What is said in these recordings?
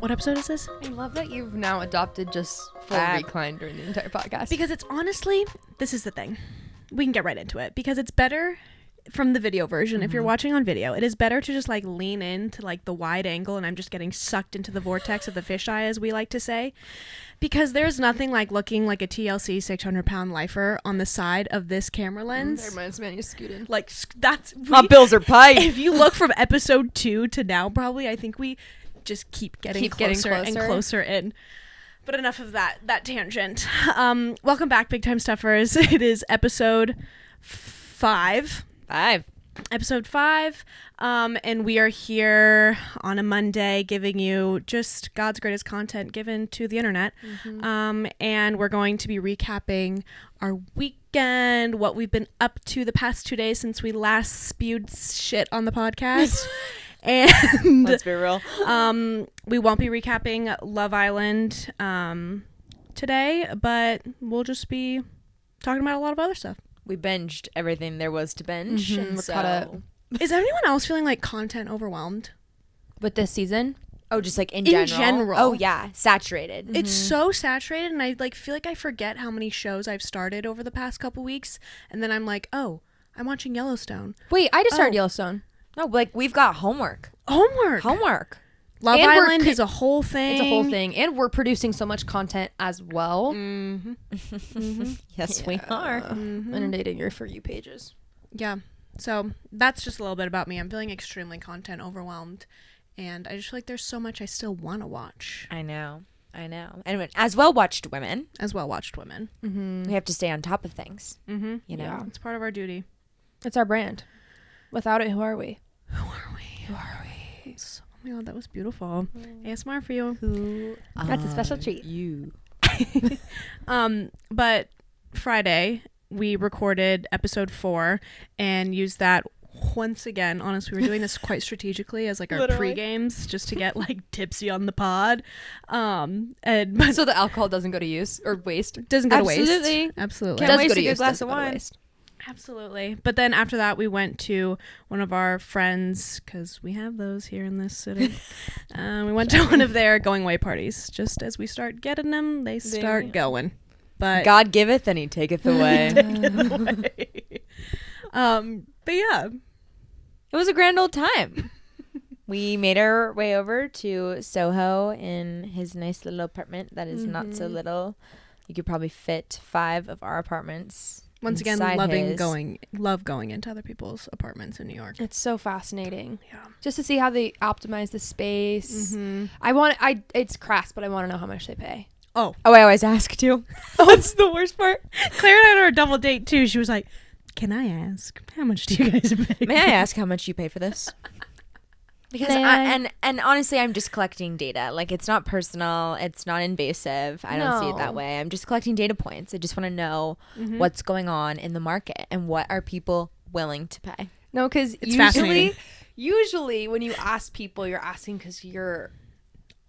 What episode is this? I love that you've now adopted just full recline during the entire podcast. Because it's honestly, this is the thing. We can get right into it. Because it's better from the video version. If you're watching on video, it is better to just like lean into like the wide angle and I'm just getting sucked into the vortex of the fisheye, as we like to say. Because there's nothing like looking like a TLC 600-pound lifer on the side of this camera lens. That reminds me of you scooting. Like, that's... My bills are paid. If you look from episode 2 to now, probably, I think we just keep getting closer and closer in. But enough of that tangent. Welcome back, Big Time Stuffers. It is episode 5. Episode 5. And we are here on a Monday giving you just God's greatest content given to the internet. And we're going to be recapping our weekend, what we've been up to the past 2 days since we last spewed shit on the podcast. And let's be real. We won't be recapping Love Island today, but we'll just be talking about a lot of other stuff. We binged everything there was to binge. And We're caught up. Is anyone else feeling like content overwhelmed With this season? Oh, just like in general? general? Oh, yeah. Saturated. It's so saturated, and I like feel like I forget how many shows I've started over the past couple weeks, and then I'm like, oh, I'm watching Yellowstone. Wait, I just started Yellowstone. No, like we've got homework. Love And Island is a whole thing. It's a whole thing. And we're producing so much content as well. Yes, we are. Inundating your For You pages. Yeah. So that's just a little bit about me. I'm feeling extremely content overwhelmed, and I just feel like there's so much I still want to watch. I know. And as well-watched women. We We have to stay on top of things. You know? Yeah, it's part of our duty. It's our brand. Without it, who are we? Oh my god, that was beautiful. ASMR for you. That's a special treat. You. But Friday we recorded episod 4 and used that once again. Honestly, we were doing this quite strategically as like our pre-games, just to get like tipsy on the pod. But So the alcohol doesn't go to use or waste? doesn't go to waste. Absolutely. Can't Waste waste a good use, glass doesn't of go to wine. waste. Absolutely. But then after that, we went to one of our friends, because we have those here in this city. We went to one of their going away parties. Just as we start getting them, they start going. But God giveth and he taketh away. But yeah. It was a grand old time. We made our way over to Soho in his nice little apartment that is not so little. You could probably fit 5 of our apartments. Once again, love going into other people's apartments in New York. It's so fascinating. Yeah. Just to see how they optimize the space. It's crass, but I want to know how much they pay. Oh, I always ask too. That's the worst part. Claire and I on a double date too. She was like, "Can I ask how much do you guys pay?" May I ask how much you pay for this? Because and honestly, I'm just collecting data. Like, it's not personal. It's not invasive. I don't see it that way. I'm just collecting data points. I just want to know what's going on in the market and what are people willing to pay. No, because usually when you ask people, you're asking because you're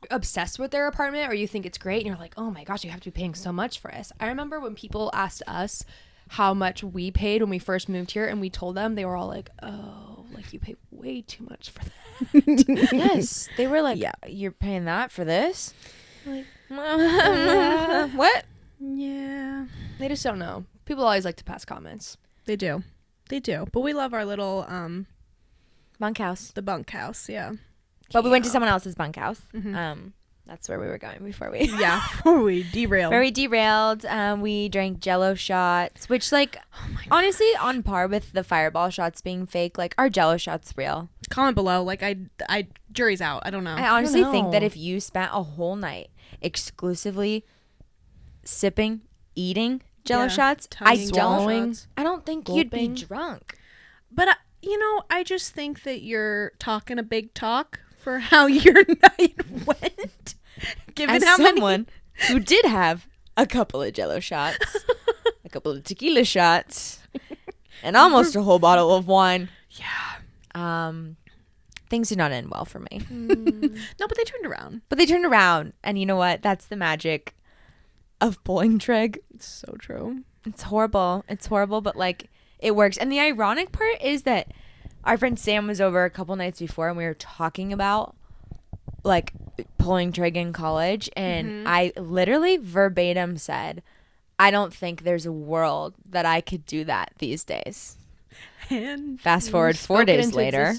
obsessed with their apartment or you think it's great and you're like, oh my gosh, you have to be paying so much for this. I remember when people asked us how much we paid when we first moved here and we told them, they were all like, oh, like you pay way too much for that. Yes, they were like, yeah, you're paying that for this? Like, what? Yeah. They just don't know. People always like to pass comments. They do. But we love our little Bunkhouse. the bunkhouse. Yeah. But we went to someone else's bunkhouse. That's where we were going before we before we derailed. Very derailed. We drank Jello shots, which honestly on par with the Fireball shots being fake. Like, our Jello shots real? Comment below. Like, I jury's out. I don't know. I honestly think that if you spent a whole night exclusively sipping, eating Jello shots, I don't think you'd be drunk. But I just think that you're talking a big talk for how your night went. Given how someone who did have a couple of Jello shots, a couple of tequila shots, and almost a whole bottle of wine. Yeah. Things did not end well for me. No, but they turned around. And you know what? That's the magic of pulling trig. It's so true. It's horrible, but like, it works. And the ironic part is that our friend Sam was over a couple nights before and we were talking about like pulling trig in college, and I literally verbatim said, I don't think there's a world that I could do that these days. And fast forward 4 days later,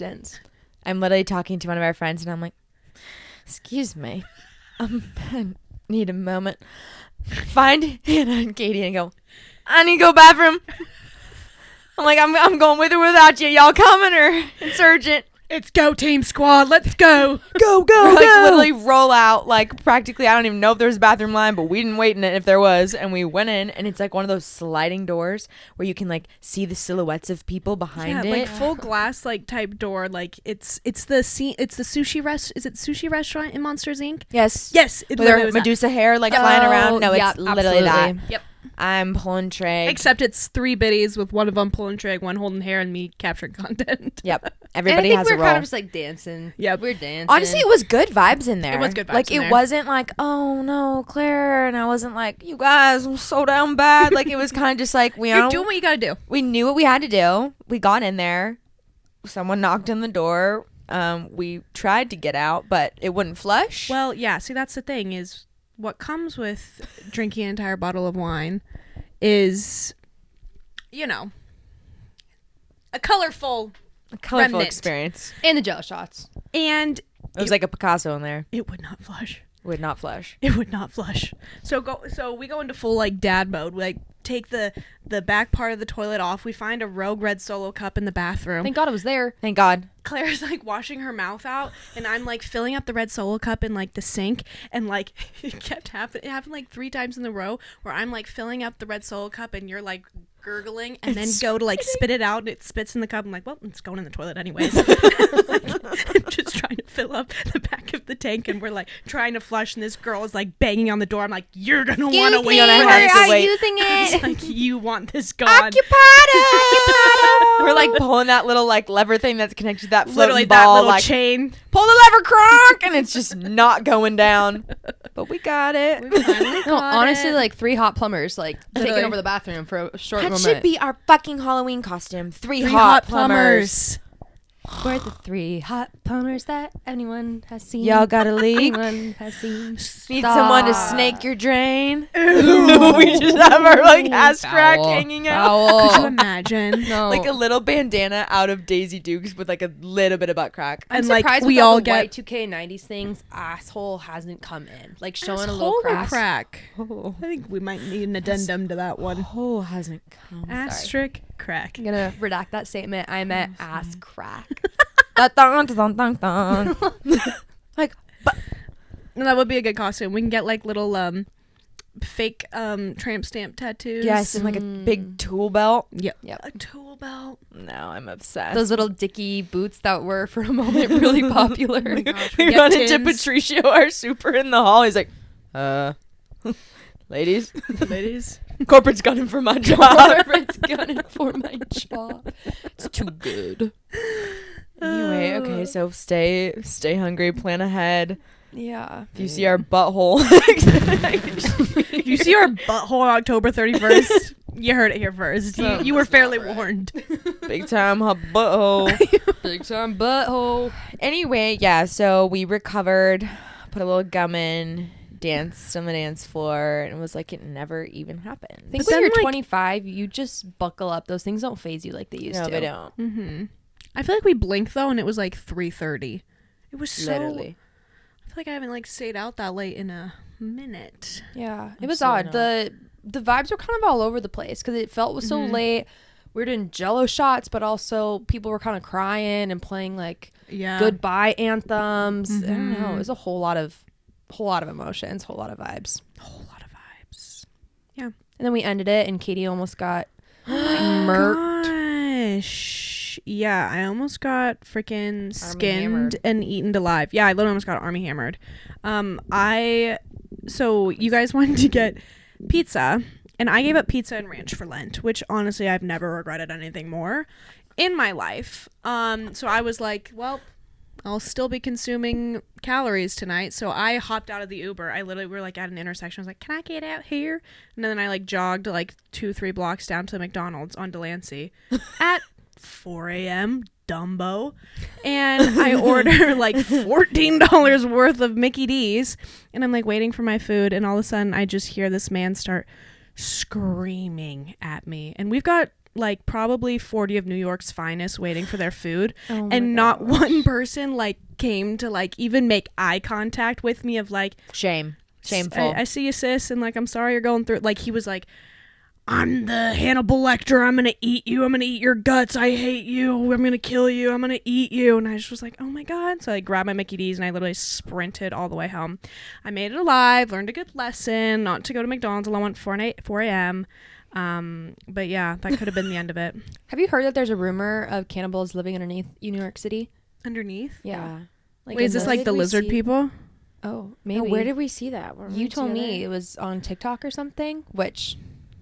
I'm literally talking to one of our friends, and I'm like, excuse me, I need a moment. Find Hannah and Katie and go, I need to go bathroom. I'm like, I'm going with or without you. Y'all coming or insurgent? It's go team squad. Let's go. Go. Like literally roll out. Like practically, I don't even know if there's a bathroom line, but we didn't wait in it if there was. And we went in, and it's like one of those sliding doors where you can like see the silhouettes of people behind it. Like full glass like type door. Like it's the sushi Is it sushi restaurant in Monsters Inc? Yes. With their Medusa hair like flying around. No, it's literally that. Yep. I'm pulling trig. Except it's 3 biddies with one of them pulling trig, one holding hair, and me capturing content. Yep. Everybody has a role. We're kind of just like dancing. Yep. We're dancing. Honestly, it was good vibes in there. It was good vibes like, in it there. wasn't like, oh, no, Claire. And I wasn't like, you guys, I'm so down bad. Like, it was kind of just like, You're doing what you got to do. We knew what we had to do. We got in there. Someone knocked on the door. We tried to get out, but it wouldn't flush. Well, yeah. See, that's the thing is what comes with drinking an entire bottle of wine is, a colorful remnant. Experience. And the jello shots. And it was like a Picasso in there. It would not flush. Would not flush. It would not flush. So we go into full like dad mode. We like take the back part of the toilet off. We find a Rogue Red Solo cup in the bathroom. Thank God it was there. Thank God. Claire's like washing her mouth out, and I'm like filling up the Red Solo cup in like the sink, and like it kept happening. It happened like 3 times in a row where I'm like filling up the Red Solo cup, and you're like gurgling, and then go to like spit it out, and it spits in the cup. I'm like, well, it's going in the toilet anyways. I'm just trying to fill up the back of the tank, and we're like trying to flush, and this girl is like banging on the door. I'm like, you're gonna want to wait. Using it. Like, you want this gone. Occupado. We're like pulling that little like lever thing that's connected to that floating literally ball, that little like chain. Pull the lever, Kronk, and it's just not going down. But we got it. Honestly, like 3 hot plumbers like Literally. taking over the bathroom for a short That moment. should be our fucking Halloween costume. 3 3 hot plumbers. We're the 3 hot plumbers that anyone has seen. Y'all got a leak? Anyone has seen. Need someone to snake your drain? We just have our like ass crack hanging out. Could you imagine? No. Like a little bandana out of Daisy Dukes with like a little bit of butt crack. I'm And, surprised like, with we all all the get- white 2K 90s things. Asshole hasn't come in. Like showing a little crack. Oh. I think we might need an addendum to that one. Oh, hasn't come. Asterisk crack. I'm gonna redact that statement. I meant ass crack. Dun, dun, dun, dun. Like, No, that would be a good costume. We can get like little fake tramp stamp tattoos. yes, and like a big tool belt. Yep. Yep. A tool belt. No, I'm obsessed. Those little dicky boots that were for a moment really popular. Oh my gosh, we get run into tins. Patricio, our super in the hall. He's like, ladies, Ladies. corporate's gunning for my job. Corporate's gunning for my job. It's too good. Anyway, okay, so stay hungry, plan ahead. Yeah. If you see our butthole, If you see our butthole on October 31st, you heard it here first. You were fairly warned. big time hot butthole. Big time butthole. Anyway, yeah, so we recovered, put a little gum in, danced on the dance floor, and it was like it never even happened. I think But when then, you're like- 25, you just buckle up. Those things don't phase you like they used to. No, they don't. Mm-hmm. I feel like we blinked though, and it was like 3:30. It was so. Literally. I feel like I haven't like stayed out that late in a minute. Yeah, it was Absolutely odd. The vibes were kind of all over the place because it felt so late. We were doing Jello shots, but also people were kind of crying and playing like goodbye anthems. I don't know. It was a whole lot of emotions, whole lot of vibes. Yeah, and then we ended it, and Katie almost got murked. Gosh. Yeah, I almost got freaking skinned hammered. and eaten alive. Yeah, I literally almost got army hammered. So you guys wanted to get pizza, and I gave up pizza and ranch for Lent, which honestly I've never regretted anything more in my life. So I was like, well, I'll still be consuming calories tonight. So I hopped out of the Uber. I literally were like at an intersection. I was like, can I get out here? And then I like jogged like 2-3 blocks down to the McDonald's on Delancey at 4 a.m. Dumbo, and I order like $14 worth of Mickey D's, and I'm like waiting for my food, and all of a sudden I just hear this man start screaming at me, and we've got like probably 40 of New York's finest waiting for their food, and not one person like came to like even make eye contact with me of like shameful. I see you, sis, and like I'm sorry you're going through. Like he was like, I'm the Hannibal Lecter. I'm gonna eat you. I'm gonna eat your guts. I hate you. I'm gonna kill you. I'm gonna eat you. And I just was like, oh my god. So I grabbed my Mickey D's and I literally sprinted all the way home. I made it alive. Learned a good lesson not to go to McDonald's until I went 4 a.m. But yeah, that could have been the end of it. Have you heard that there's a rumor of cannibals living underneath New York City? Underneath? Yeah. Like, wait, is this like the lizard people? Oh, maybe. No, where did we see that? You told me it was on TikTok or something, which,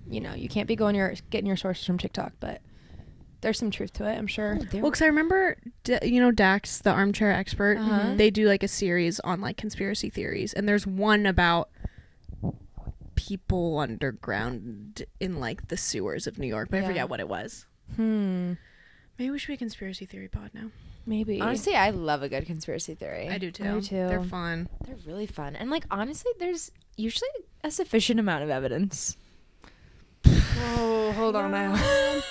you know, you can't be getting your sources from TikTok, but there's some truth to it, I'm sure. Well, because I remember, Dax, the armchair expert, they do like a series on like conspiracy theories, and there's one about people underground in like the sewers of New York, but I forget what it was. Maybe we should be a conspiracy theory pod now. Maybe. Honestly, I love a good conspiracy theory. I do too. I do too. They're fun. They're really fun. And like honestly, there's usually a sufficient amount of evidence. Oh, hold on now.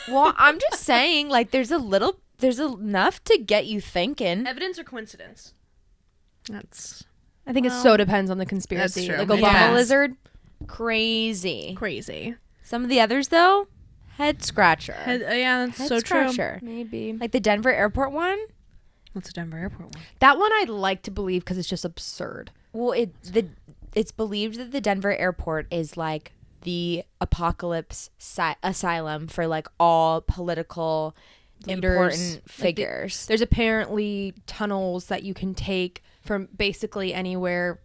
Well, I'm just saying, like there's enough to get you thinking. Evidence or coincidence? I think it so depends on the conspiracy. That's true. Like Obama lizard. Crazy. Some of the others though, head scratcher. That's Head so scratcher. true. Maybe. Like the Denver airport one. What's the Denver airport one? That one I'd like to believe because it's just absurd. Well, it's believed that the Denver airport is like the apocalypse asylum for like all political leaders, important figures. There's apparently tunnels that you can take from basically anywhere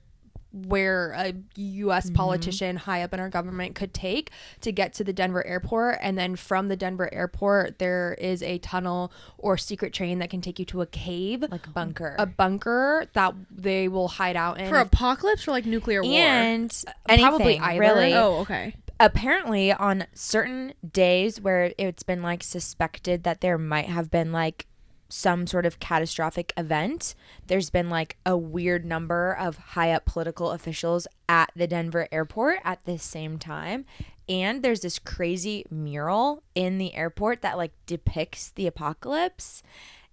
where a U.S. politician high up in our government could take to get to the Denver airport. And then from the Denver airport, there is a tunnel or secret train that can take you to a cave. Like a bunker that they will hide out in. For apocalypse or like nuclear war? And probably anything, either. really. Oh, okay. Apparently on certain days where it's been like suspected that there might have been like some sort of catastrophic event, there's been like a weird number of high up political officials at the Denver airport at the same time. And there's this crazy mural in the airport that like depicts the apocalypse.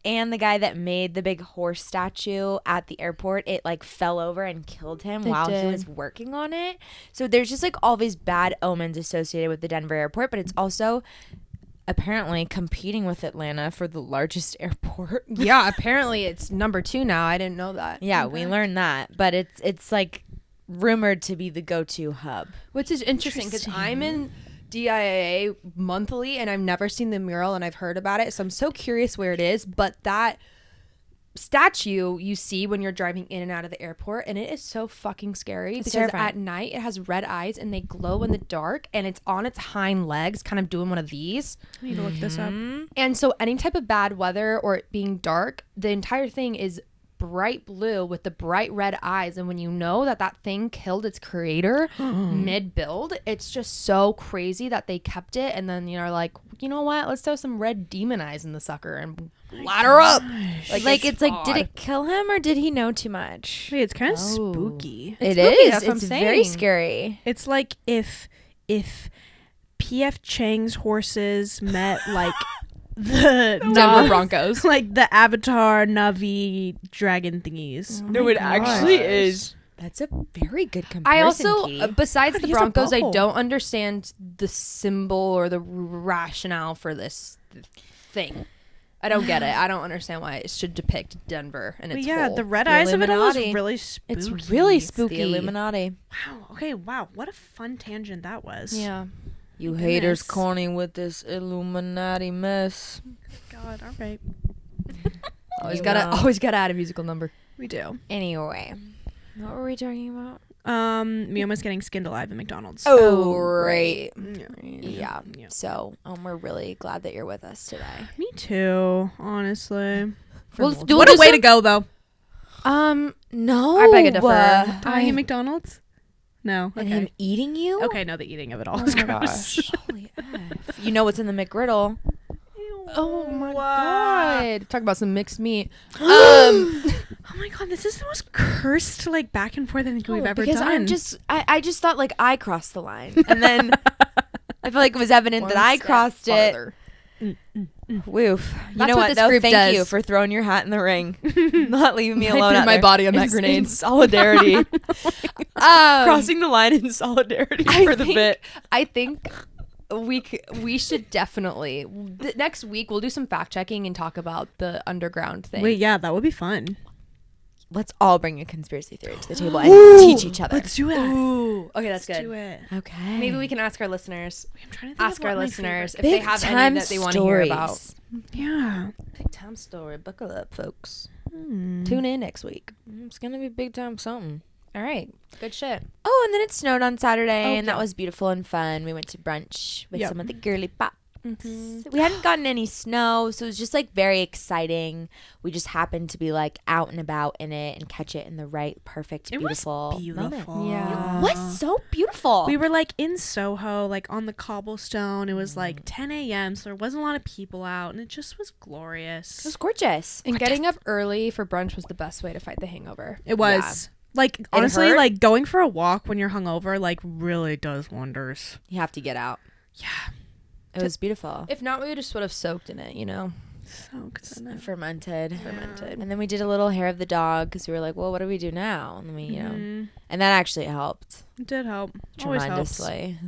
And the guy that made the big horse statue at the airport, it like fell over and killed him he was working on it. So there's just like all these bad omens associated with the Denver airport, but it's also apparently competing with Atlanta for the largest airport. Yeah, apparently it's number 2 now. I didn't know that. Yeah, we learned that, but it's like rumored to be the go-to hub. Which is interesting because I'm in DIA monthly and I've never seen the mural and I've heard about it, so I'm so curious where it is. But that statue you see when you're driving in and out of the airport, and it is so fucking scary because terrifying. At night it has red eyes and they glow in the dark, and it's on its hind legs kind of doing one of these. I need to look this up. And so any type of bad weather or it being dark, the entire thing is bright blue with the bright red eyes, and when you know that thing killed its creator mid-build, it's just so crazy that they kept it. And then you're like, you know what, let's throw some red demon eyes in the sucker and ladder up. Like it's like, did it kill him or did he know too much? Wait, it's kind of spooky. It is. It's very scary. It's like if P.F. Chang's horses met like the Denver Broncos, like the Avatar Navi dragon thingies. No, it actually is. That's a very good comparison. I also, Katie. Besides the Broncos, I don't understand the symbol or the rationale for this thing. I don't get it. I don't understand why it should depict Denver and its whole. The red eyes of it all is really spooky. It's really spooky. It's the Illuminati. Wow. Okay. Wow. What a fun tangent that was. Yeah. You haters corny with this Illuminati mess. God. All right. Always gotta add a musical number. We do. Anyway, what were we talking about? Me almost getting skinned alive at McDonald's. Oh, right. Yeah. So, we're really glad that you're with us today. Me too, honestly. What a way to go, though. No. I beg to differ. Dying at McDonald's? No. And him eating you? Okay, no, the eating of it all is gross. Holy F. You know what's in the McGriddle? Oh my god! Talk about some mixed meat. Oh my god, this is the most cursed like back and forth thing we've ever done. I just thought like I crossed the line, and then I feel like it was evident that I crossed farther. It. Woof. You know what though? Thank you for throwing your hat in the ring, not leaving me alone. I threw my body on that grenade. In solidarity. Crossing the line in solidarity for the bit. I think we should definitely next week we'll do some fact checking and talk about the underground thing. Wait, yeah, that would be fun. Let's all bring a conspiracy theory to the table and teach each other. Let's do it. Ooh. Okay, that's Let's good. do it. Okay. Maybe we can ask our listeners. I'm trying to think Ask of our what my listeners if favorite- they have any that they want to hear about. Yeah. Big time story. Buckle up, folks. Tune in next week. It's gonna be big time something. All right. Good shit. Oh, and then it snowed on Saturday, and that was beautiful and fun. We went to brunch with Yep. some of the girly pops. We hadn't gotten any snow, so it was just like very exciting. We just happened to be like out and about in it and catch it in the right, perfect, beautiful moment. Beautiful. Yeah. It was so beautiful. We were like in Soho, like on the cobblestone. It was like 10 a.m., so there wasn't a lot of people out, and it just was glorious. It was gorgeous. And getting up early for brunch was the best way to fight the hangover. It was. Like, honestly, like going for a walk when you're hungover, like really does wonders. You have to get out. Yeah. It was beautiful. If not, we just would have soaked in it, you know? Soaked in it. Fermented. Fermented. And then we did a little hair of the dog because we were like, well, what do we do now? And we, you know, and that actually helped. It did help. Always helps. Tremendously.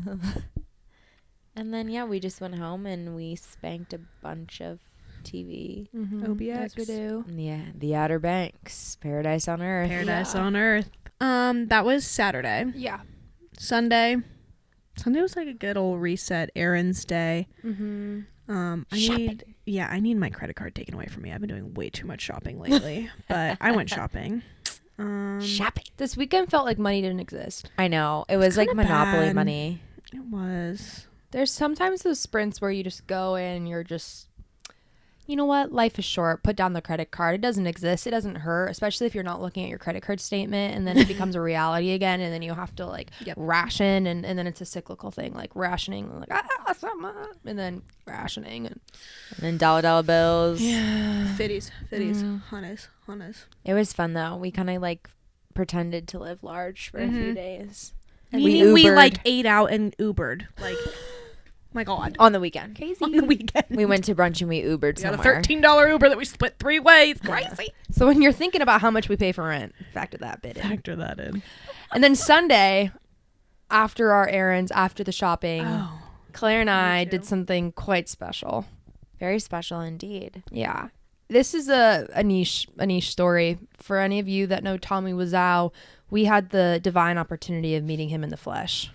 And then, yeah, we just went home and we spanked a bunch of TV. OBX. As we do. Yeah, the Outer Banks, Paradise on Earth. Paradise on Earth. That was Saturday. Yeah. Sunday was like a good old reset errands day. I need my credit card taken away from me. I've been doing way too much shopping lately, but I went shopping. Shopping. This weekend felt like money didn't exist. I know. It was like Monopoly bad. money. It was. There's sometimes those sprints where you just go in and you're just, you know what? Life is short. Put down the credit card. It doesn't exist. It doesn't hurt, especially if you're not looking at your credit card statement, and then it becomes a reality again, and then you have to like ration, and then it's a cyclical thing, like rationing, like and then rationing, and then dollar bills. Yeah. Fitties. Hunnies. It was fun though. We kind of like pretended to live large for a few days. And we like ate out and Ubered. Like, my God. On the weekend. crazy. On the weekend. We went to brunch and we Ubered We got somewhere. a $13 Uber that we split 3 ways. Crazy. So when you're thinking about how much we pay for rent, factor that bit in. Factor that in. And then Sunday, after our errands, after the shopping, Claire and I did something quite special. Very special indeed. Yeah. This is a niche story. For any of you that know Tommy Wiseau, we had the divine opportunity of meeting him in the flesh.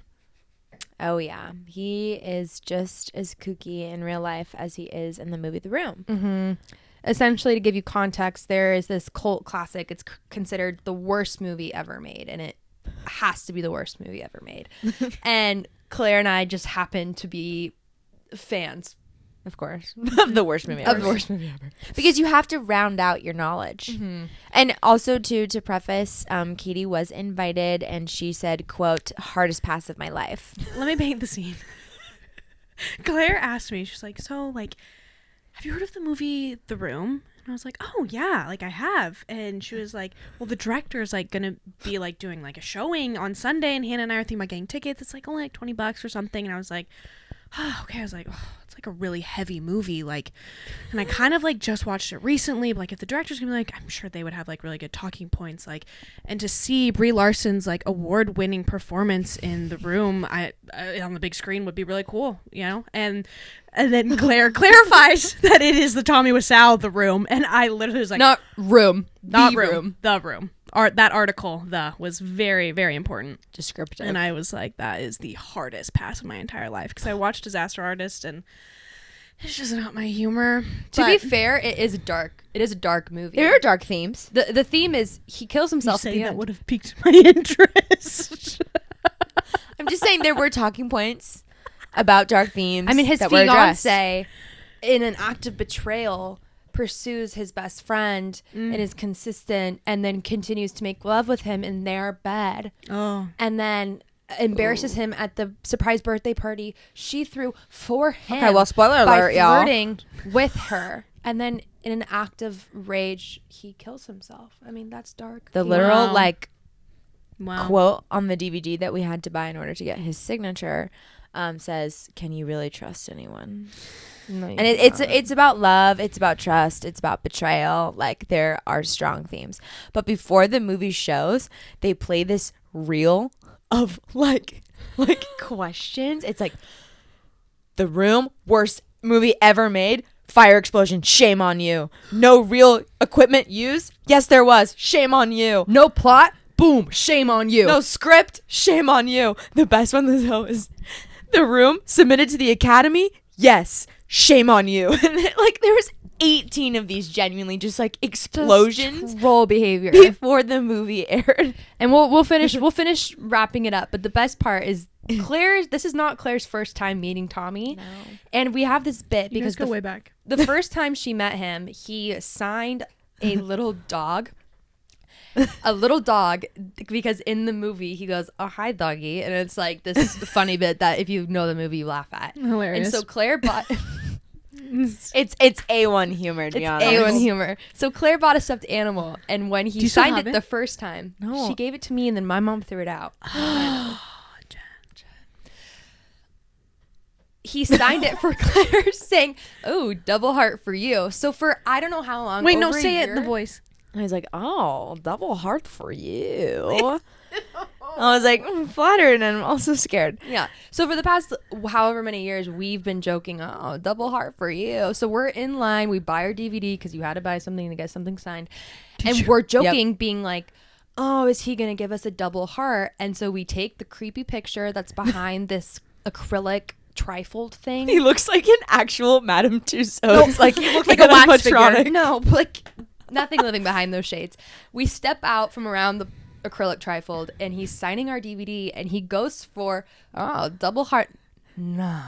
Oh, yeah. He is just as kooky in real life as he is in the movie The Room. Essentially, to give you context, there is this cult classic. It's considered the worst movie ever made, and it has to be the worst movie ever made. And Claire and I just happen to be fans. Of course. Of the worst movie ever. Of the worst movie ever. Because you have to round out your knowledge. And also, too, to preface, Katie was invited and she said, quote, hardest pass of my life. Let me paint the scene. Claire asked me, she's like, so, like, have you heard of the movie The Room? And I was like, oh, yeah, like, I have. And she was like, well, the director is, like, going to be, like, doing, like, a showing on Sunday. And Hannah and I are thinking about getting tickets. It's, like, only, like, $20 or something. And I was like, oh, okay. I was like, oh, it's like a really heavy movie, like, and I kind of like just watched it recently, but like if the director's gonna be like, I'm sure they would have like really good talking points, like, and to see Brie Larson's like award-winning performance in The Room on the big screen would be really cool, you know. And then Claire clarifies that it is the Tommy Wiseau The Room, and I literally was like, not Room, not the room, The Room. That article, was very, very important. Descriptive. And I was like, that is the hardest pass of my entire life. Because I watched Disaster Artist and it's just not my humor. To be fair, it is dark. It is a dark movie. There are dark themes. The theme is he kills himself at the that end. would have piqued my interest. I'm just saying there were talking points about dark themes. I mean, his that were addressed. fiance, in an act of betrayal, pursues his best friend and is consistent, and then continues to make love with him in their bed. Oh. And then embarrasses him at the surprise birthday party she threw for him. Okay, well, spoiler alert, y'all. By flirting with her. And then in an act of rage, he kills himself. I mean, that's dark. The literal, quote on the DVD that we had to buy in order to get his signature says, "Can you really trust anyone?" No, and it's about love, it's about trust, it's about betrayal. Like, there are strong themes. But before the movie shows, they play this reel of like questions. It's like, The Room, worst movie ever made. Fire explosion, shame on you. No real equipment used. Yes, there was. Shame on you. No plot. Boom, shame on you. No script. Shame on you. The best one though is The Room submitted to the Academy. Yes, shame on you. And like, there was 18 of these genuinely just like explosions, just troll behavior before the movie aired. And we'll finish wrapping it up. But the best part is this is not Claire's first time meeting Tommy. No. And we have this bit because go way back. The first time she met him, he signed a little dog. A little dog, because in the movie he goes, "Oh, hi, doggy," and it's like this funny bit that if you know the movie you laugh at. Hilarious. And so Claire bought it's A1 humor, to be honest. A1 humor. So Claire bought a stuffed animal, and when he signed it the first time, she gave it to me, and then my mom threw it out. He signed it for Claire, saying, "Oh, double heart for you." So for I don't know how long. Wait, no, say it in the voice. I was like, "Oh, double heart for you." I was like, flattered, and I'm also scared. Yeah. So for the past however many years, we've been joking, "Oh, double heart for you." So we're in line. We buy our DVD because you had to buy something to get something signed. And we're joking, being like, "Oh, is he going to give us a double heart?" And so we take the creepy picture that's behind this acrylic trifold thing. He looks like an actual Madame Tussauds. Like, he looks like a wax animatronic. figure. No, like nothing living behind those shades. We step out from around the acrylic trifold, and he's signing our DVD, and he goes for double heart. No,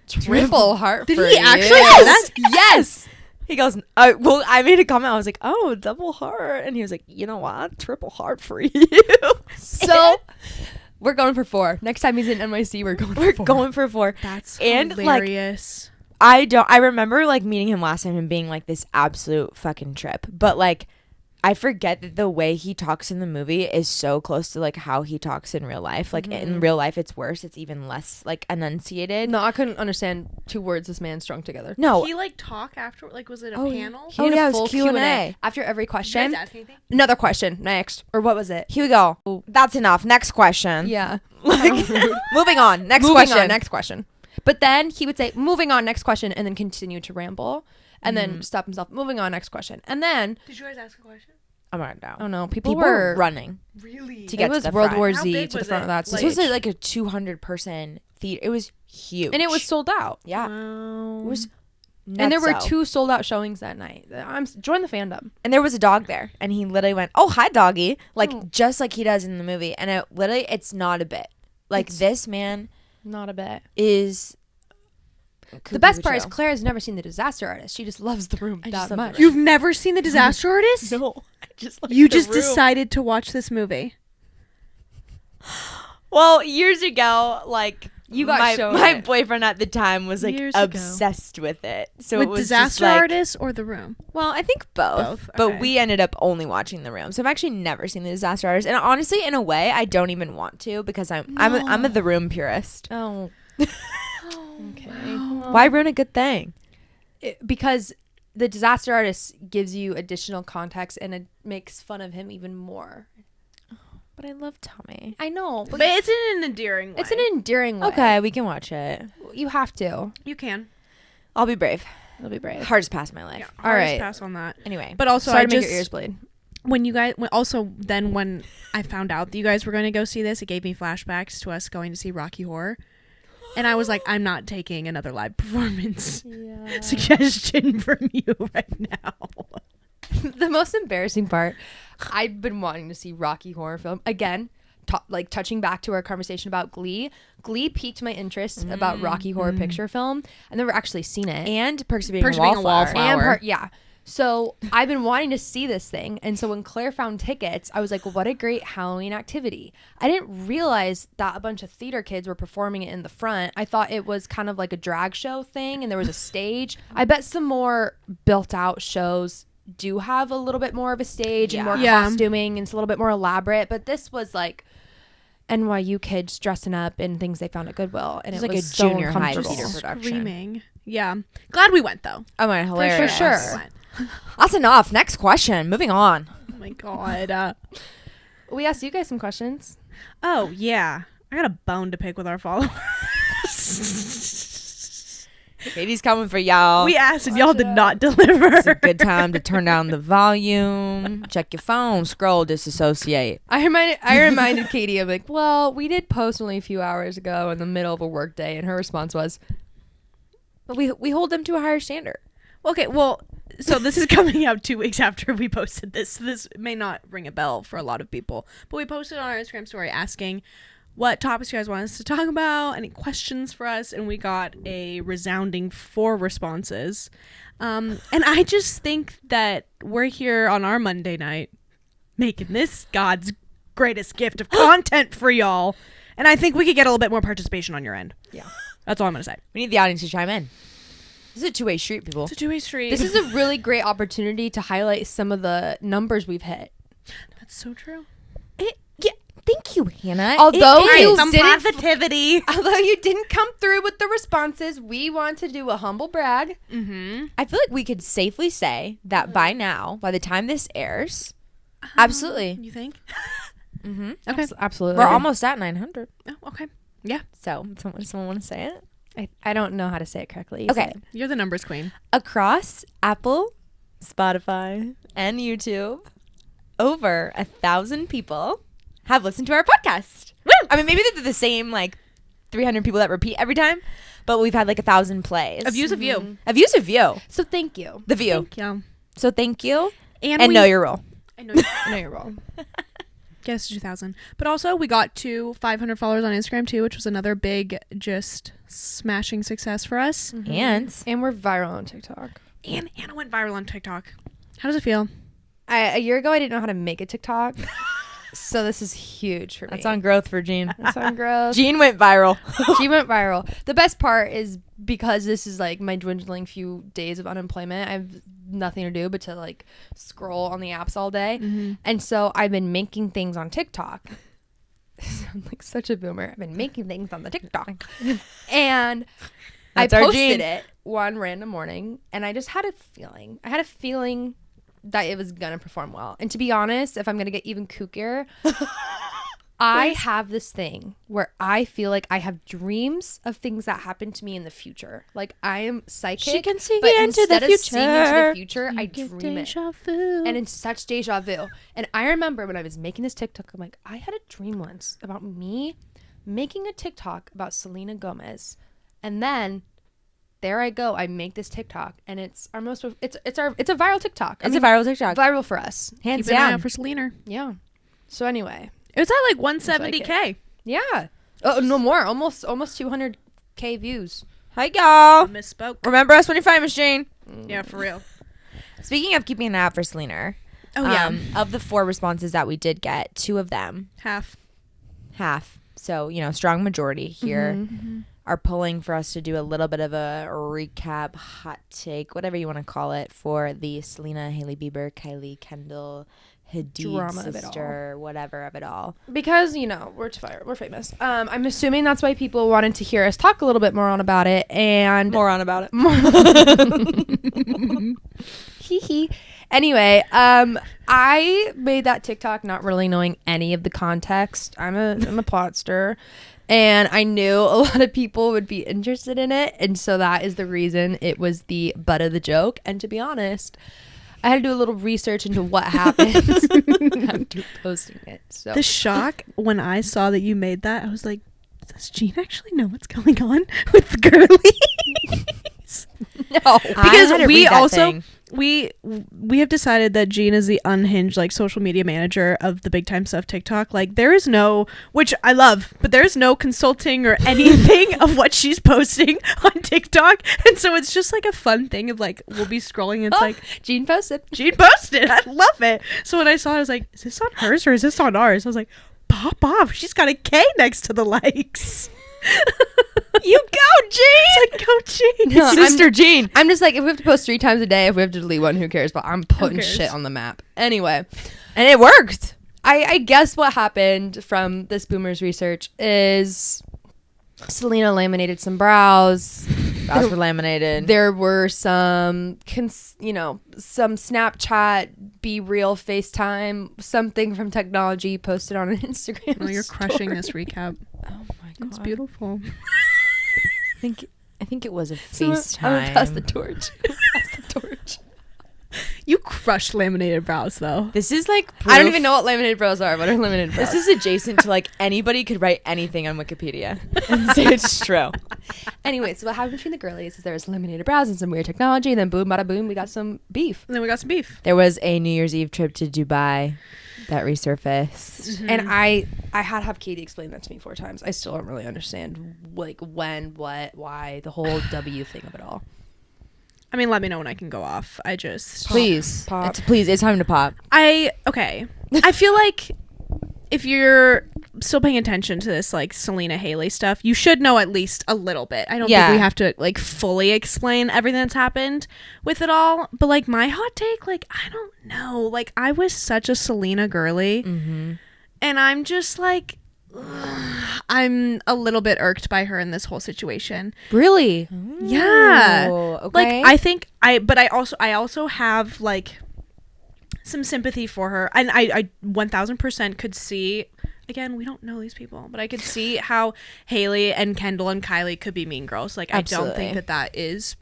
triple heart. Did for he you. actually say that? Yes. He goes, well, I made a comment. I was like, "Oh, double heart," and he was like, "You know what? Triple heart for you." So we're going for 4. Next time he's in NYC, we're going for 4. That's and hilarious. Like, I remember like meeting him last time and being like this absolute fucking trip, but like, I forget that the way he talks in the movie is so close to like how he talks in real life. Like, in real life, it's worse. It's even less like enunciated. No, I couldn't understand 2 words this man strung together. No. He like talk after, like, was it a panel? He had a full Q&A. Q&A after every question. Did you guys ask anything? Another question next, or what was it? Here we go. That's enough. Next question. Yeah. Like, moving on. Next Moving question. on, next question. But then he would say, "Moving on, next question," and then continue to ramble, and then stop himself. "Moving on, next question," and then. Did you guys ask a question? I'm right now. Oh no, people were running. Really? To get it was to the World front. War How Z big to the was front it? of that This stage. was like a 200-person theater. It was huge, And it was sold out. Yeah, Wow. it was. And there were nutso. 2 sold out showings that night. Join the fandom. And there was a dog there, and he literally went, "Oh, hi, doggy," like just like he does in the movie. And it's not a bit. Like, this man Not a bit. is. The best part is Claire has never seen The Disaster Artist. She just loves The Room that love much. The Room. You've never seen The Disaster Artist? No, I just like You The just Room. decided to watch this movie. Well, years ago, like, You got shown my it. boyfriend at the time was like Years ago. obsessed with it. So With it was Disaster just, like, Artist or The Room? Well, I think both. But okay. we ended up only watching The Room. So I've actually never seen The Disaster Artist. And honestly, in a way, I don't even want to, because I'm a The Room purist. Oh. Okay. Why ruin a good thing? Because The Disaster Artist gives you additional context, and it makes fun of him even more. But I love Tommy. I know, But it's in an endearing way. it's an endearing way. Okay, we can watch it. You have to. You can. I'll be brave. It'll be brave. Hardest pass of my life. Yeah, All hardest right. pass on that. Anyway. But also, Sorry I to make just your ears bleed. when I found out that you guys were going to go see this, it gave me flashbacks to us going to see Rocky Horror. And I was like, I'm not taking another live performance suggestion from you right now. The most embarrassing part, I've been wanting to see Rocky Horror film again. Touching back to our conversation about Glee. Glee piqued my interest about Rocky Horror Picture Film. I've never actually seen it. And Perks of Being Perks a of Being a Wallflower. Wallflower. Yeah. So I've been wanting to see this thing. And so when Claire found tickets, I was like, what a great Halloween activity. I didn't realize that a bunch of theater kids were performing it in the front. I thought it was kind of like a drag show thing and there was a stage. I bet some more built out shows do have a little bit more of a stage and more costuming, and it's a little bit more elaborate. But this was like NYU kids dressing up in things they found at Goodwill, and it was like a so junior high theater production. Screaming. Yeah, glad we went though. Oh my, hilarious. For sure. That's enough. Next question. Moving on. Oh my god. We asked you guys some questions. Oh yeah, I got a bone to pick with our followers. Katie's coming for y'all. We asked and y'all did not deliver. It's a good time to turn down the volume, check your phone, scroll, disassociate. I reminded Katie, I'm like, well, we did post only a few hours ago in the middle of a work day, and her response was, but we hold them to a higher standard. Okay, well, so this is coming out 2 weeks after we posted this. So this may not ring a bell for a lot of people, but we posted on our Instagram story asking what topics you guys want us to talk about, any questions for us, and we got a resounding 4 responses. And I just think that we're here on our Monday night making this God's greatest gift of content for y'all, and I think we could get a little bit more participation on your end. Yeah. That's all I'm going to say. We need the audience to chime in. This is a two-way street, people. It's a two-way street. This is a really great opportunity to highlight some of the numbers we've hit. That's so true. Thank you, Hannah. Although you positivity. Although you didn't come through with the responses, we want to do a humble brag. Mm-hmm. I feel like we could safely say that by now, by the time this airs, absolutely. You think? Mm-hmm. Okay. Absolutely. We're almost at 900. Oh, okay. Yeah. So, someone want to say it? I don't know how to say it correctly. Okay. You're the numbers queen. Across Apple, Spotify, and YouTube, over 1,000 people have listened to our podcast. Woo! I mean, maybe they're the same, like, 300 people that repeat every time, but we've had, like, 1,000 plays. A views of you. A views of you. So thank you. The view. Thank you. So thank you. And know your role. I know your role. Guess 2,000. But also, we got to 500 followers on Instagram, too, which was another big, just smashing success for us. Mm-hmm. And we're viral on TikTok. And Hannah went viral on TikTok. How does it feel? A year ago, I didn't know how to make a TikTok. So this is huge for me. That's on growth for Jean. That's on growth. Jean went viral. She went viral. The best part is because this is like my dwindling few days of unemployment, I have nothing to do but to like scroll on the apps all day. Mm-hmm. And so I've been making things on TikTok. I'm like such a boomer. I've been making things on the TikTok. And I posted it one random morning and I just had a feeling. I had a feeling that it was gonna perform well. And to be honest, if I'm gonna get even kookier, I have this thing where I feel like I have dreams of things that happen to me in the future. Like I am psychic. She can see but into the instead future. of seeing into the future, I dream it. Vu. And it's such deja vu. And I remember when I was making this TikTok, I'm like, I had a dream once about me making a TikTok about Selena Gomez. And then there I go. I make this TikTok, and it's a viral TikTok. It's a viral TikTok. Viral for us, hands down. Keep an eye out for Selena. Yeah. So anyway, it was at like 170K. Yeah. Oh no more. Almost 200K views. Hi y'all. Misspoke. Remember us when you're famous, Jane. Yeah, for real. Speaking of keeping an eye out for Selena. Oh yeah. Of the 4 responses that we did get, 2 of them. Half. So strong majority here. Mm-hmm. Are pulling for us to do a little bit of a recap, hot take, whatever you want to call it, for the Selena, Hailey Bieber, Kylie, Kendall, Hadid sister, whatever of it all. Because, we're famous. I'm assuming that's why people wanted to hear us talk a little bit more about it. Hee hee. Anyway, I made that TikTok not really knowing any of the context. I'm a plotster. And I knew a lot of people would be interested in it. And so that is the reason it was the butt of the joke. And to be honest, I had to do a little research into what happened after posting it. So the shock when I saw that you made that, I was like, does Jean actually know what's going on with the girlies? No. Because we have decided that Jean is the unhinged like social media manager of the Big Time Stuff TikTok. Like there is no, which I love, but there's no consulting or anything of what she's posting on TikTok, and so it's just like a fun thing of like we'll be scrolling and it's like Jean posted. I love it. So when I saw it, I was like, is this on hers or is this on ours? I was like, pop off, she's got a K next to the likes. You go, Jean. Like, go, Jean. No, Sister Jean. I'm just like, if we have to post 3 times a day, if we have to delete one, who cares? But I'm putting shit on the map. Anyway. And it worked. I guess what happened from this Boomer's research is Selena laminated some brows. Brows were laminated. There were some, some Snapchat, Be Real, FaceTime, something from technology posted on an Instagram Oh, you're story. crushing this recap. Oh my god. It's beautiful. I think it was a So, FaceTime. I'm gonna pass the torch. Pass the torch. You crushed laminated brows, though. This is like I don't even know what laminated brows are. What are laminated brows? This is adjacent to like anybody could write anything on Wikipedia and say it's true. Anyway, so what happened between the girlies is there was laminated brows and some weird technology, and then boom, bada boom, we got some beef. And then we got some beef. There was a New Year's Eve trip to Dubai that resurfaced. And I had to have Katie explain that to me 4 times. I still don't really understand like when, what, why, the whole W thing of it all. I mean, let me know when I can go off. I just Please. Pop. It's time to pop. Okay. I feel like if you're still paying attention to this like Selena Haley stuff, you should know at least a little bit. I don't think we have to like fully explain everything that's happened with it all, but like my hot take, like I don't know, like I was such a Selena girly, and I'm just like I'm a little bit irked by her in this whole situation. Really? Yeah. Okay. Like I think I also have like some sympathy for her, and I 1000% could see, again, we don't know these people, but I could see how Haley and Kendall and Kylie could be mean girls. Like Absolutely. I don't think that is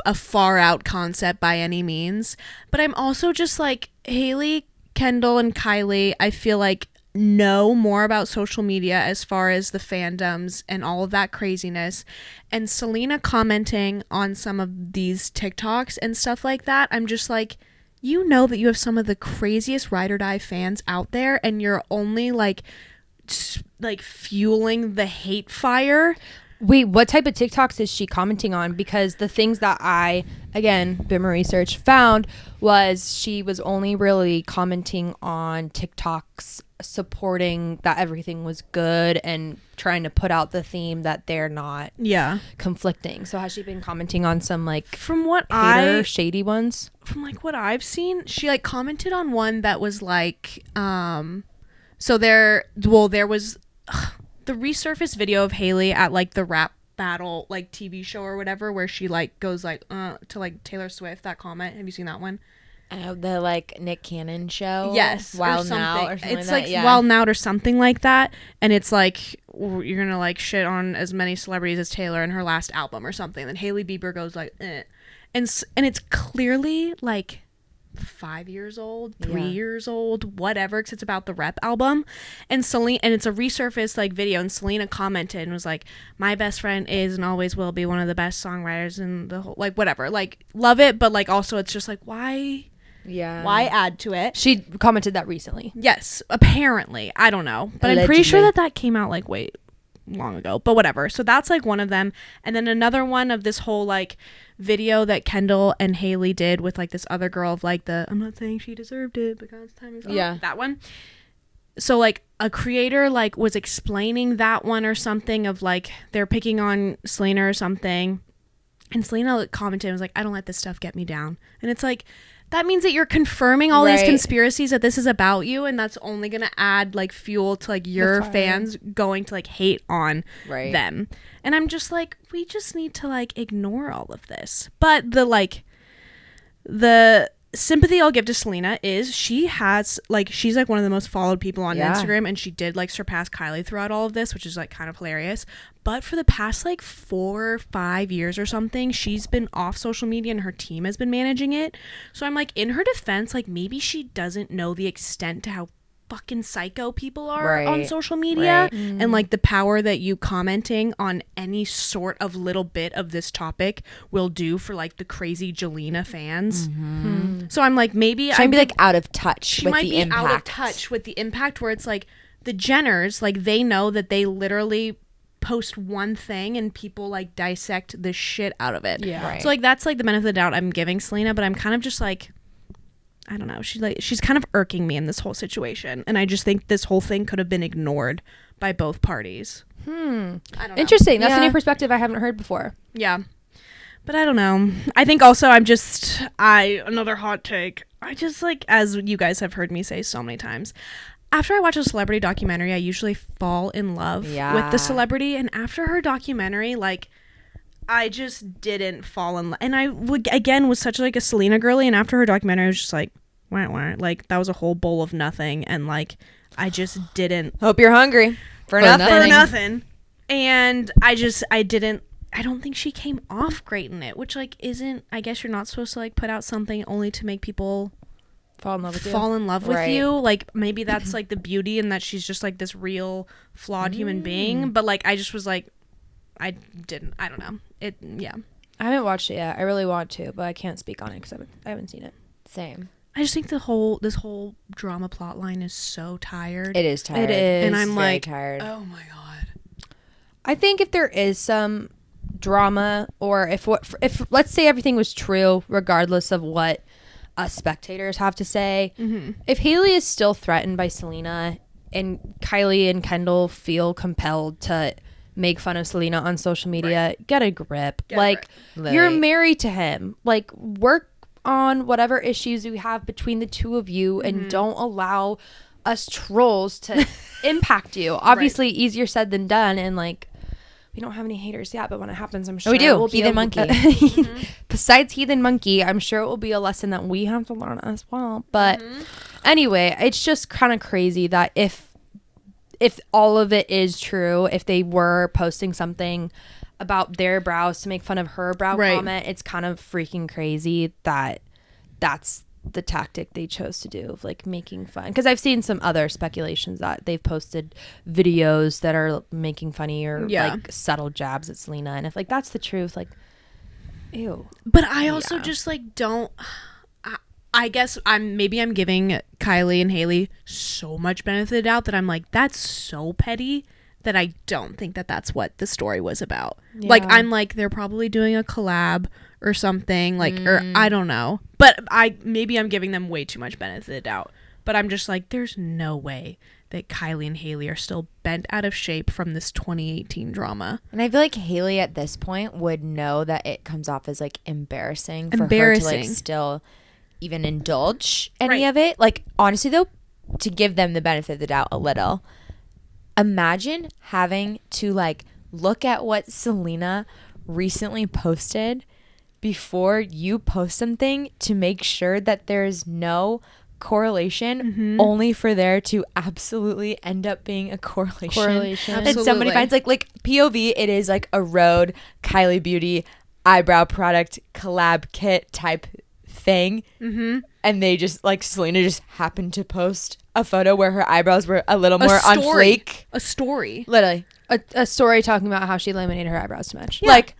a far out concept by any means, but I'm also just like Haley, Kendall, and Kylie, I feel like know more about social media as far as the fandoms and all of that craziness, and Selena commenting on some of these TikToks and stuff like that, I'm just like, you know that you have some of the craziest ride or die fans out there, and you're only like fueling the hate fire. Wait, what type of TikToks is she commenting on? Because the things that I, again, Bimmer research found was she was only really commenting on TikToks supporting that everything was good and trying to put out the theme that they're not conflicting. So has she been commenting on some like from what shady ones? From like what I've seen, she like commented on one that was like so there was the resurfaced video of Haley at like the rap battle like TV show or whatever, where she like goes like to like Taylor Swift, that comment. Have you seen that one? The like Nick Cannon show. Yes. Wild Now or something it's like like that. Wild Now or something like that, and it's like you're gonna like shit on as many celebrities as Taylor in her last album or something. Then Hailey Bieber goes like and it's clearly like 5 years old, 3 years old, whatever, because it's about the Rep album, and Selena, and it's a resurfaced like video, and Selena commented and was like, my best friend is and always will be one of the best songwriters in the whole, like whatever, like love it, but like also it's just like why add to it? She commented that recently. Yes, apparently, I don't know, but allegedly. I'm pretty sure that came out like way long ago, but whatever. So that's like one of them, and then another one of this whole like video that Kendall and Haley did with like this other girl of like I'm not saying she deserved it, but God's time is up. That one. So like a creator like was explaining that one or something of like they're picking on Selena or something, and Selena commented and was like, I don't let this stuff get me down, and it's like that means that you're confirming all these conspiracies, that this is about you, and that's only gonna add like fuel to like your fans going to like hate on them. And I'm just like, we just need to like ignore all of this. But the sympathy I'll give to Selena is she's like one of the most followed people on Instagram, and she did like surpass Kylie throughout all of this, which is like kind of hilarious. But for the past like 4 or 5 years or something, she's been off social media and her team has been managing it. So I'm like, in her defense, like maybe she doesn't know the extent to how fucking psycho people are on social media, Mm-hmm. and like the power that you commenting on any sort of little bit of this topic will do for like the crazy Jelena fans. So I'm like, maybe She might be like out of touch with the impact. out of touch with the impact, where it's like the Jenners, like they know that they literally post one thing and people like dissect the shit out of it. Yeah. Right. So like that's like the benefit of the doubt I'm giving Selena, but I'm kind of just like, I don't know. She's kind of irking me in this whole situation, and I just think this whole thing could have been ignored by both parties. I don't know. Interesting. That's a new perspective I haven't heard before. Yeah. But I don't know. I think also another hot take. I just like, as you guys have heard me say so many times, after I watch a celebrity documentary, I usually fall in love with the celebrity, and after her documentary, like, I just didn't fall in love. And I again was such like a Selena girly, and after her documentary I was just like, wah, wah. Like that was a whole bowl of nothing, and like I just didn't Hope you're hungry for nothing. And I don't think she came off great in it, which like isn't, I guess you're not supposed to like put out something only to make people Fall in love with you. Like maybe that's like the beauty, and that she's just like this real flawed human being. But like I just was like, I don't know. I haven't watched it yet. I really want to, but I can't speak on it because I haven't seen it. Same. I just think this whole drama plot line is so tired. It is tired. It is. And I'm very like, tired. oh my god. I think if there is some drama, or if let's say everything was true, regardless of what us spectators have to say, if Hailey is still threatened by Selena and Kylie and Kendall feel compelled to make fun of Selena on social media, get a grip. You're married to him. Like, work on whatever issues you have between the two of you, and don't allow us trolls to impact you. Obviously, easier said than done, and like, we don't have any haters yet, but when it happens, I'm sure we do. It will Heathen Monkey. Besides Heathen Monkey, I'm sure it will be a lesson that we have to learn as well. But anyway, it's just kind of crazy that if all of it is true, if they were posting something about their brows to make fun of her brow comment, it's kind of freaking crazy that that's the tactic they chose to do, of like making fun. Because I've seen some other speculations that they've posted videos that are making funny or like subtle jabs at Selena, and if like that's the truth, like, ew. But I also just like don't. I guess I'm giving Kylie and Hailey so much benefit of the doubt that I'm like, that's so petty that I don't think that that's what the story was about. Yeah. Like, I'm like, they're probably doing a collab or something, like, or I don't know. But maybe I'm giving them way too much benefit of the doubt. But I'm just like, there's no way that Kylie and Hailey are still bent out of shape from this 2018 drama. And I feel like Hailey at this point would know that it comes off as like embarrassing for her to like still even indulge any of it. Like, honestly though, to give them the benefit of the doubt a little, imagine having to like look at what Selena recently posted before you post something to make sure that there's no correlation, only for there to absolutely end up being a correlation. And somebody finds like POV, it is like a Rhode Kylie Beauty eyebrow product collab kit type thing, and they just like, Selena just happened to post a photo where her eyebrows were a little more on flake. A story, literally a story talking about how she laminated her eyebrows to match. Like,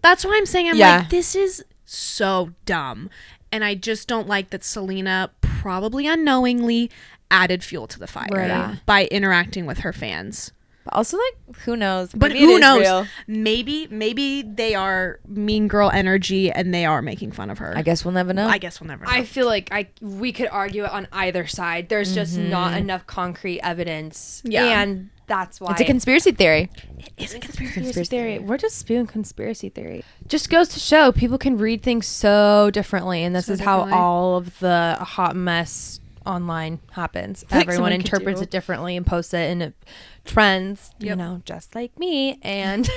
that's what I'm saying. I'm like, this is so dumb, and I just don't like that Selena probably unknowingly added fuel to the fire by interacting with her fans. But also, like, who knows? But who knows? Real. Maybe they are mean girl energy and they are making fun of her. I guess we'll never know. I feel like we could argue it on either side. There's just not enough concrete evidence. Yeah. And that's why. It's a conspiracy theory. It is a conspiracy theory. We're just spewing conspiracy theory. Just goes to show people can read things so differently. And this is how all of the hot mess online happens. Everyone interprets it differently and posts it, and it trends, you know, just like me. And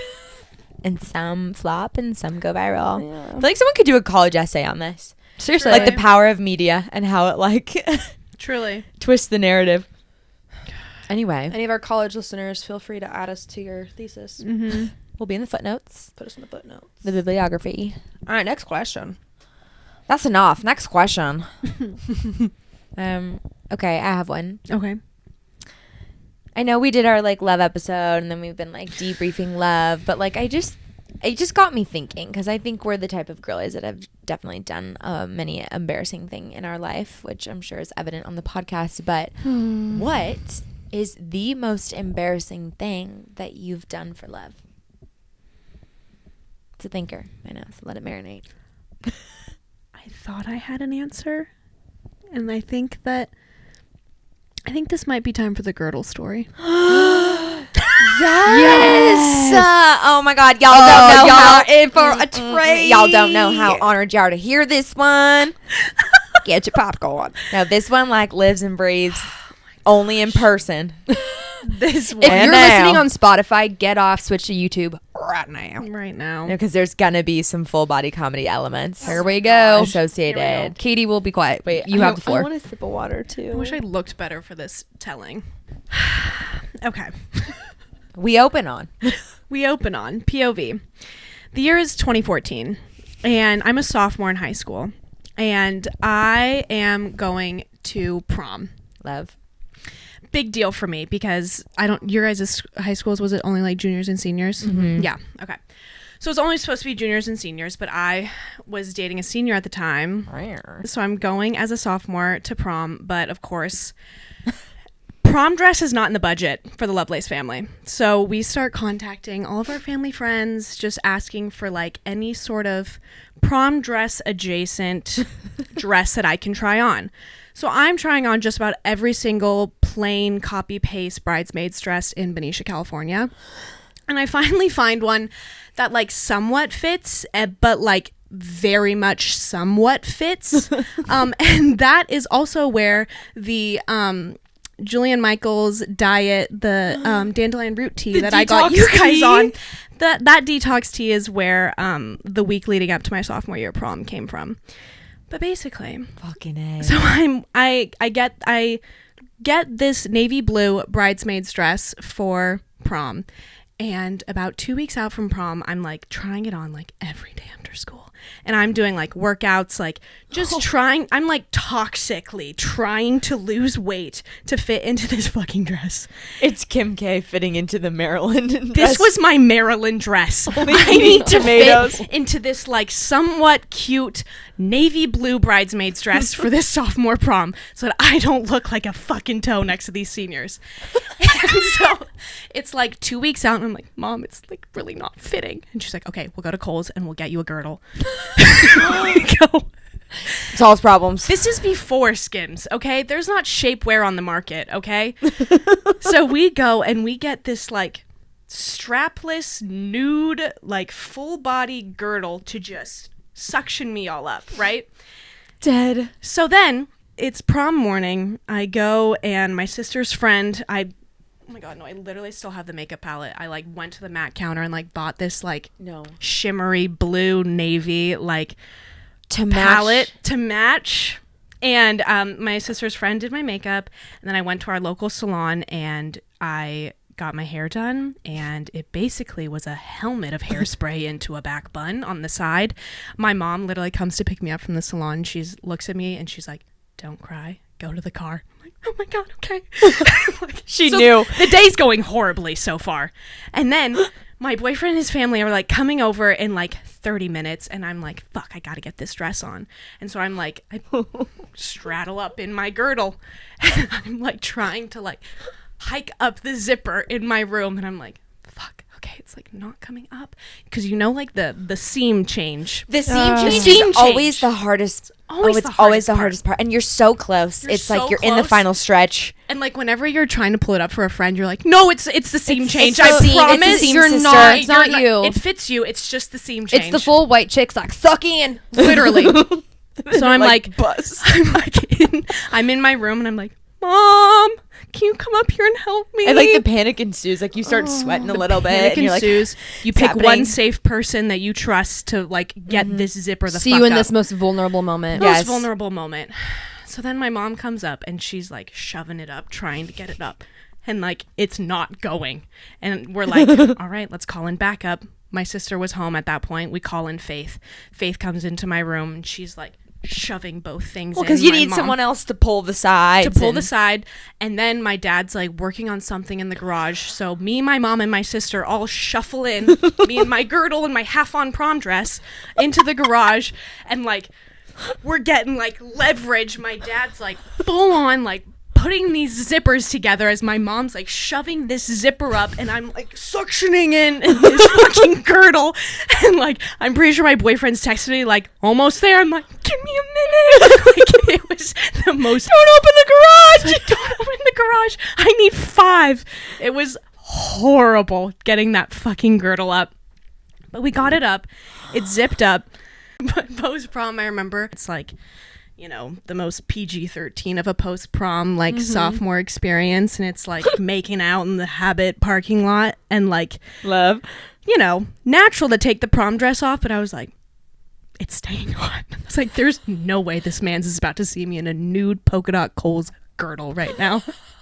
and some flop and some go viral. I feel like someone could do a college essay on this. Seriously. Like the power of media and how it like truly twists the narrative. Anyway, any of our college listeners, feel free to add us to your thesis. We'll be in the footnotes. Put us in the footnotes. The bibliography. All right, next question. That's enough. Next question. Okay, I have one. Okay. I know we did our like love episode and then we've been like debriefing love, but like it just got me thinking, because I think we're the type of girlies that have definitely done many embarrassing thing in our life, which I'm sure is evident on the podcast. But what is the most embarrassing thing that you've done for love? It's a thinker, I know, so let it marinate. I thought I had an answer, and I think this might be time for the girdle story. Yes! Oh my God, y'all don't know how in for a treat. Y'all don't know how honored you are to hear this one. Get your popcorn. No, this one like lives and breathes only in person. This one. If you're listening on Spotify, get off, switch to YouTube right now. Because there's gonna be some full body comedy elements. Here we go. Associated. Katie will be quiet. Wait, you have the floor. I want a sip of water too. I wish I looked better for this telling. Okay. We open on POV. The year is 2014, and I'm a sophomore in high school, and I am going to prom. Love. Big deal for me, because your guys' high schools, was it only like juniors and seniors? Mm-hmm. Yeah. Okay. So it's only supposed to be juniors and seniors, but I was dating a senior at the time. So I'm going as a sophomore to prom, but of course, prom dress is not in the budget for the Lovelace family. So we start contacting all of our family friends, just asking for like any sort of prom dress adjacent dress that I can try on. So I'm trying on just about every single plain copy paste bridesmaid's dress in Benicia, California. And I finally find one that like somewhat fits, but like very much somewhat fits. And that is also where the Julian Michaels diet, the dandelion root tea that I got you guys on. That detox tea is where the week leading up to my sophomore year prom came from. But basically, fucking A. So I get this navy blue bridesmaid's dress for prom, and about 2 weeks out from prom, I'm like trying it on like every day after school. And I'm doing like workouts, like just trying, I'm like toxically trying to lose weight to fit into this fucking dress. It's Kim K fitting into the Maryland dress. This was my Maryland dress. I need to fit into this like somewhat cute navy blue bridesmaid's dress for this sophomore prom so that I don't look like a fucking toe next to these seniors. And so it's like 2 weeks out and I'm like, Mom, it's like really not fitting. And she's like, okay, we'll go to Kohl's and we'll get you a girdle. Go. Solves problems. This is before Skims, okay? There's not shapewear on the market, okay? So we go and we get this like strapless, nude, like full body girdle to just suction me all up, right? Dead. So then it's prom morning. I go and my sister's friend, oh my God, no, I literally still have the makeup palette. I like went to the MAC counter and like bought this like shimmery blue navy like palette to match. And my sister's friend did my makeup, and then I went to our local salon and I got my hair done, and it basically was a helmet of hairspray into a back bun on the side. My mom literally comes to pick me up from the salon. She looks at me and she's like, "Don't cry, go to the car." I'm like, "Oh my God, okay." She knew. The day's going horribly so far. And then my boyfriend and his family are like coming over in like 30 minutes, and I'm like, fuck, I gotta get this dress on. And so I'm like, I straddle up in my girdle, and I'm like trying to like hike up the zipper in my room, and I'm like, fuck, okay, it's like not coming up, because you know, like the seam change. The seam change is always the hardest. Always the hardest part, and you're so close. It's so like you're in the final stretch. And like whenever you're trying to pull it up for a friend, you're like, no, it's the seam change. I promise you're not. It's not you. It fits you. It's just the seam change. It's the full white chicks like suck in, literally. So I'm like buzz. I'm in my room and I'm like, Mom, can you come up here and help me? And like the panic ensues. Like you start sweating a little bit. Panic and ensues. Like, you pick one safe person that you trust to like get this zipper the fuck up. See you in this most vulnerable moment. Most vulnerable moment. So then my mom comes up and she's like shoving it up, trying to get it up. And like it's not going. And we're like, all right, let's call in backup. My sister was home at that point. We call in Faith. Faith comes into my room and she's like shoving both things because you need someone else to pull the sides. And then my dad's like working on something in the garage. So me, my mom, and my sister all shuffle in, me and my girdle and my half-on prom dress, into the garage. And like, we're getting like leverage. My dad's like full on like putting these zippers together as my mom's like shoving this zipper up, and I'm like suctioning in this fucking girdle, and like I'm pretty sure my boyfriend's texting me like almost there. I'm like, give me a minute. Like, it was the most. Don't open the garage. Like, don't open the garage. I need 5. It was horrible getting that fucking girdle up, but we got it up. It zipped up. But post prom, I remember it's like, you know, the most PG-13 of a post-prom, like, sophomore experience. And it's, like, making out in the Habit parking lot. And, like, love, you know, natural to take the prom dress off. But I was like, it's staying on. I was like, there's no way this man's is about to see me in a nude polka dot Kohl's girdle right now.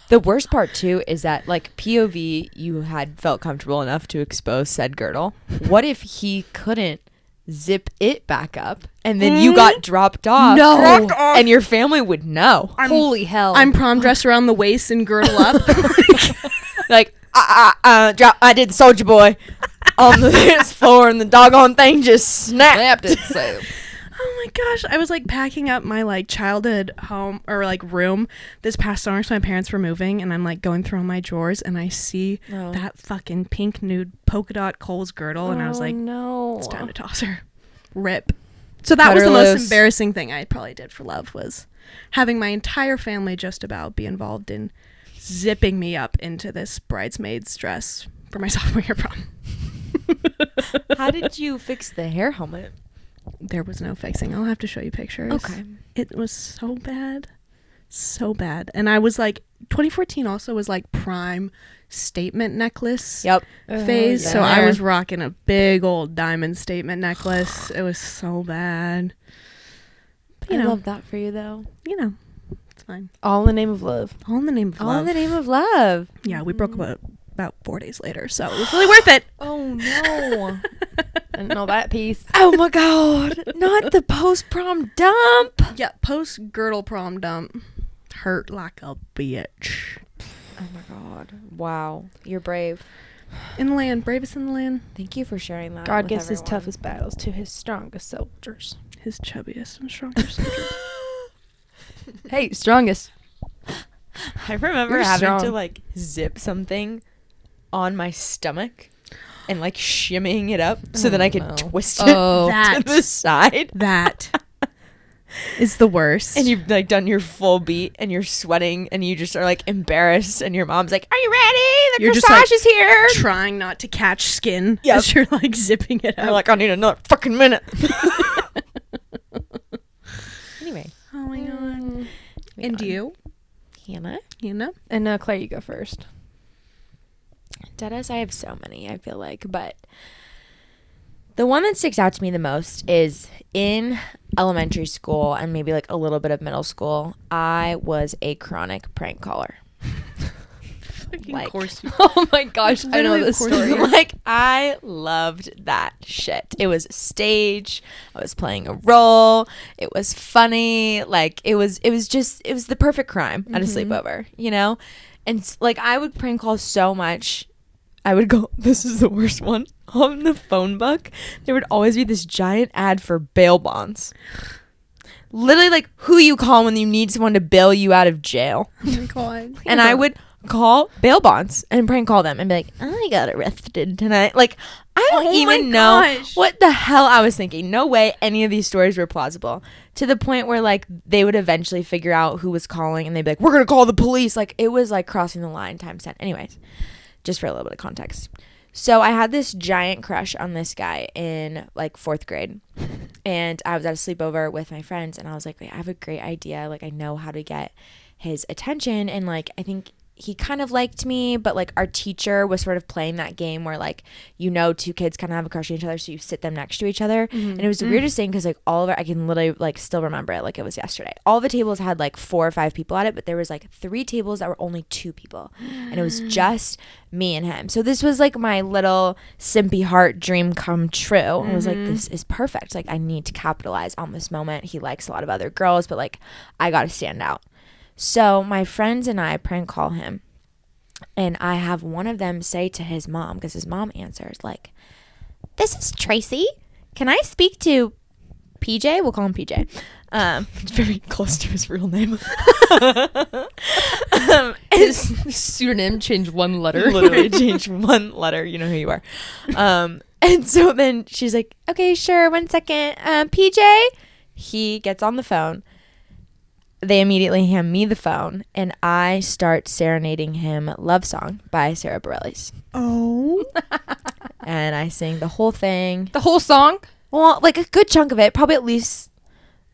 The worst part, too, is that, like, POV, you had felt comfortable enough to expose said girdle. What if he couldn't zip it back up and then you got dropped off? No. And your family would know. Holy hell. I'm prom dress around the waist and girdle up. Like, I did Soldier Boy on the dance floor and the doggone thing just snapped. Oh my gosh. I was like packing up my like childhood home or like room this past summer, so my parents were moving, and I'm like going through all my drawers and I see that fucking pink nude polka dot Kohl's girdle, and I was like, no, it's time to toss her. Rip. So that was the most embarrassing thing I probably did for love, was having my entire family just about be involved in zipping me up into this bridesmaid's dress for my sophomore year prom. How did you fix the hair helmet? There was no fixing. I'll have to show you pictures. Okay. It was so bad. So bad. And I was like, 2014 also was like prime statement necklace phase. So I was rocking a big old diamond statement necklace. It was so bad. But, I love that for you, though. You know, it's fine. All in the name of love. All in the name of love. All in the name of love. Yeah, we broke up about 4 days later, so it was really worth it. Oh, no. I didn't know that piece. Oh, my God. Not the post-prom dump. Yeah, post-girdle prom dump. Hurt like a bitch. Oh, my God. Wow. You're brave. In the land. Bravest in the land. Thank you for sharing that. God gives his toughest battles to his strongest soldiers. His chubbiest and strongest soldiers. Hey, strongest. I remember having to, like, zip something on my stomach and like shimmying it up so that I could twist it to the side. That is the worst. And you've like done your full beat and you're sweating and you just are like embarrassed and your mom's like, "Are you ready? The corsage is here." Trying not to catch skin as you're like zipping it up. You're like, "I need another fucking minute." Anyway. Oh my God. And you? Hannah? And Claire, you go first. Deadass, I have so many, I feel like, but the one that sticks out to me the most is in elementary school and maybe like a little bit of middle school, I was a chronic prank caller. Like, oh my gosh, I know this story. Like, I loved that shit. It was stage. I was playing a role. It was funny. Like, it was the perfect crime at a sleepover, you know? And like, I would prank call so much. I would go, this is the worst one. On the phone book, there would always be this giant ad for bail bonds. Literally, like, who you call when you need someone to bail you out of jail. Oh my God. And I would call bail bonds and prank call them and be like, I got arrested tonight. Like, I don't even know what the hell I was thinking. No way any of these stories were plausible. To the point where, like, they would eventually figure out who was calling and they'd be like, we're going to call the police. Like, it was like crossing the line times 10. Anyways, just for a little bit of context. So I had this giant crush on this guy in like 4th grade, and I was at a sleepover with my friends, and I was like, I have a great idea. Like, I know how to get his attention, and like, I think he kind of liked me, but like our teacher was sort of playing that game where like, you know, two kids kind of have a crush on each other, so you sit them next to each other. And it was the weirdest thing because like all of our, I can literally like still remember it like it was yesterday. All the tables had like 4 or 5 people at it, but there was like 3 tables that were only 2 people, and it was just me and him. So this was like my little simpy heart dream come true. I was like, this is perfect. Like I need to capitalize on this moment. He likes a lot of other girls, but like I got to stand out. So my friends and I prank call him, and I have one of them say to his mom, because his mom answers like, "This is Tracy. Can I speak to PJ?" We'll call him PJ. It's very close to his real name. His pseudonym changed 1 letter. Literally changed 1 letter. You know who you are. And so then she's like, "Okay, sure. 1 second. PJ." He gets on the phone. They immediately hand me the phone, and I start serenading him Love Song by Sarah Bareilles. Oh. And I sing the whole thing. The whole song? Well, like a good chunk of it. Probably at least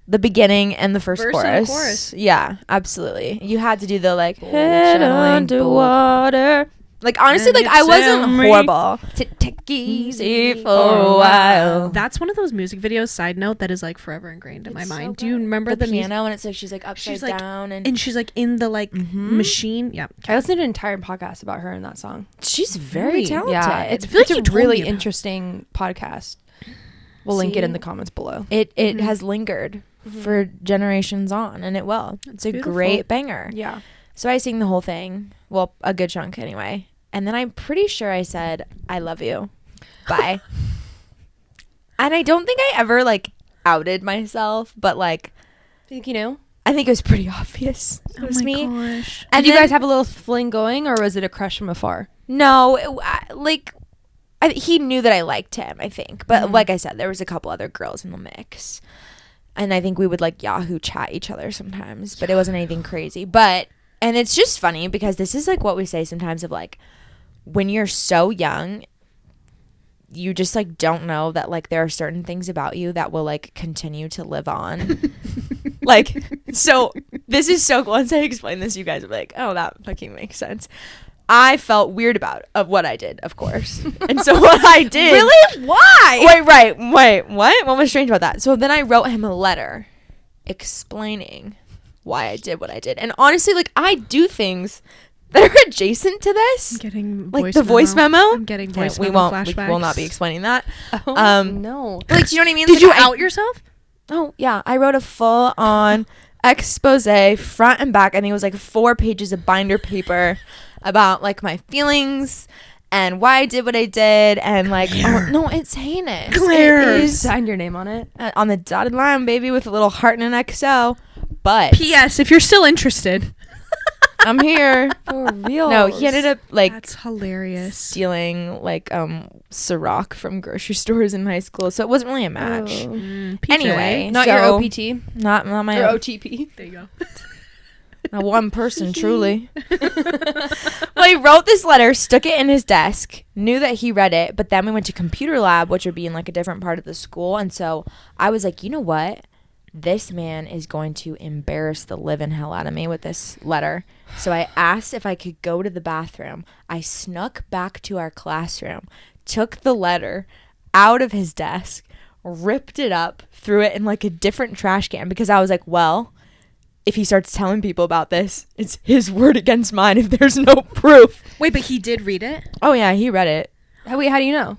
the beginning and the first chorus. And the chorus. Yeah, absolutely. You had to do the like, head underwater. Like, honestly, like, I wasn't horrible. Take easy for a while. That's one of those music videos, side note, that is, like, forever ingrained in my mind. Do you remember the piano? And it's like, she's, like, upside down. And she's, like, in the, like, machine. Yeah. I listened to an entire podcast about her in that song. She's very talented. Yeah, it's a really interesting podcast. We'll link it in the comments below. It has lingered for generations on, and it will. It's a great banger. Yeah. So I sing the whole thing. Well, a good chunk anyway. And then I'm pretty sure I said, "I love you. Bye." And I don't think I ever like outed myself, but like, think you know? I think it was pretty obvious. It was me. Gosh. And did you guys have a little fling going, or was it a crush from afar? No, he knew that I liked him, I think. But like I said, there was a couple other girls in the mix. And I think we would like Yahoo chat each other sometimes, but it wasn't anything crazy. And it's just funny because this is like what we say sometimes of like, when you're so young, you just like don't know that like there are certain things about you that will like continue to live on. Like, so this is so cool. Once I explain this, you guys are like, "Oh, that fucking makes sense." I felt weird about what I did, of course. And so what I did. Really? Why? Wait, what? What was strange about that? So then I wrote him a letter explaining why I did what I did. And honestly, like, I do things that are adjacent to this. I'm getting like the voice memo. I'm getting voice memo flashbacks. We will not be explaining that. Oh, no. Like, do you know what I mean? Did like, you out yourself? Oh, yeah. I wrote a full-on expose, front and back. I think it was like 4 pages of binder paper about like my feelings and why I did what I did, and like, oh, no, it's heinous. Claire, you signed your name on it on the dotted line, baby, with a little heart and an XO. But P.S. if you're still interested, I'm here for real. No, he ended up like that's hilarious, stealing like Ciroc from grocery stores in high school, so it wasn't really a match. Anyway, not your OPT, not my your OTP. There you go. A one person, truly. Well, he wrote this letter, stuck it in his desk, knew that he read it, but then we went to computer lab, which would be in like a different part of the school. And so I was like, you know what? This man is going to embarrass the living hell out of me with this letter. So I asked if I could go to the bathroom. I snuck back to our classroom, took the letter out of his desk, ripped it up, threw it in like a different trash can, because I was like, well, if he starts telling people about this, it's his word against mine if there's no proof. Wait, but he did read it? Oh, yeah, he read it. How do you know?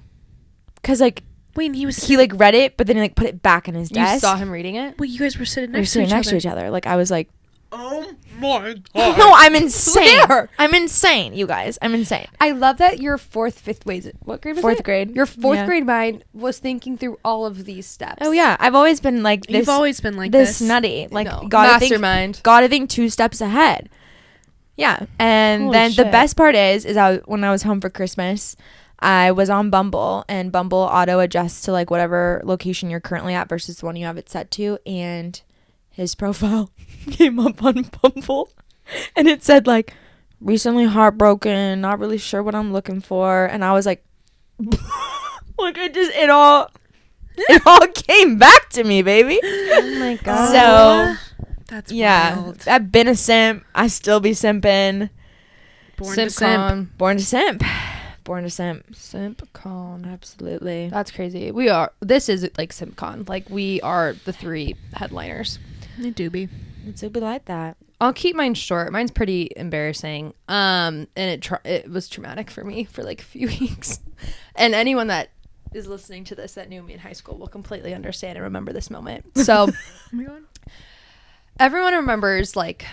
Because, like, wait, he like read it, but then he like put it back in his desk. You saw him reading it? Well, you guys were sitting next to each other. Like, I was like, oh my God. No, I'm insane. I'm insane, you guys. I'm insane. I love that your fifth grade was fourth it? grade. Your fourth grade mind was thinking through all of these steps. Oh yeah, I've always been like this. You've always been like this nutty. Like, no. Mastermind. Gotta think 2 steps ahead. Yeah, and Holy then shit. the best part is when I was home for Christmas, I was on Bumble, and Bumble auto adjusts to like whatever location you're currently at versus the one you have it set to, and his profile came up on Bumble, and it said like, recently heartbroken, not really sure what I'm looking for, and I was like, like it all came back to me, baby. Oh my God. So that's yeah, wild. I've been a simp. I still be simping. Born to simp. Born to simp. Born to simp. SimpCon. Absolutely. That's crazy. This is like SimpCon. Like, we are the 3 headliners. It do be. It's so be like that. I'll keep mine short. Mine's pretty embarrassing. And it was traumatic for me for like a few weeks. And anyone that is listening to this that knew me in high school will completely understand and remember this moment. So oh my God. Everyone remembers, like,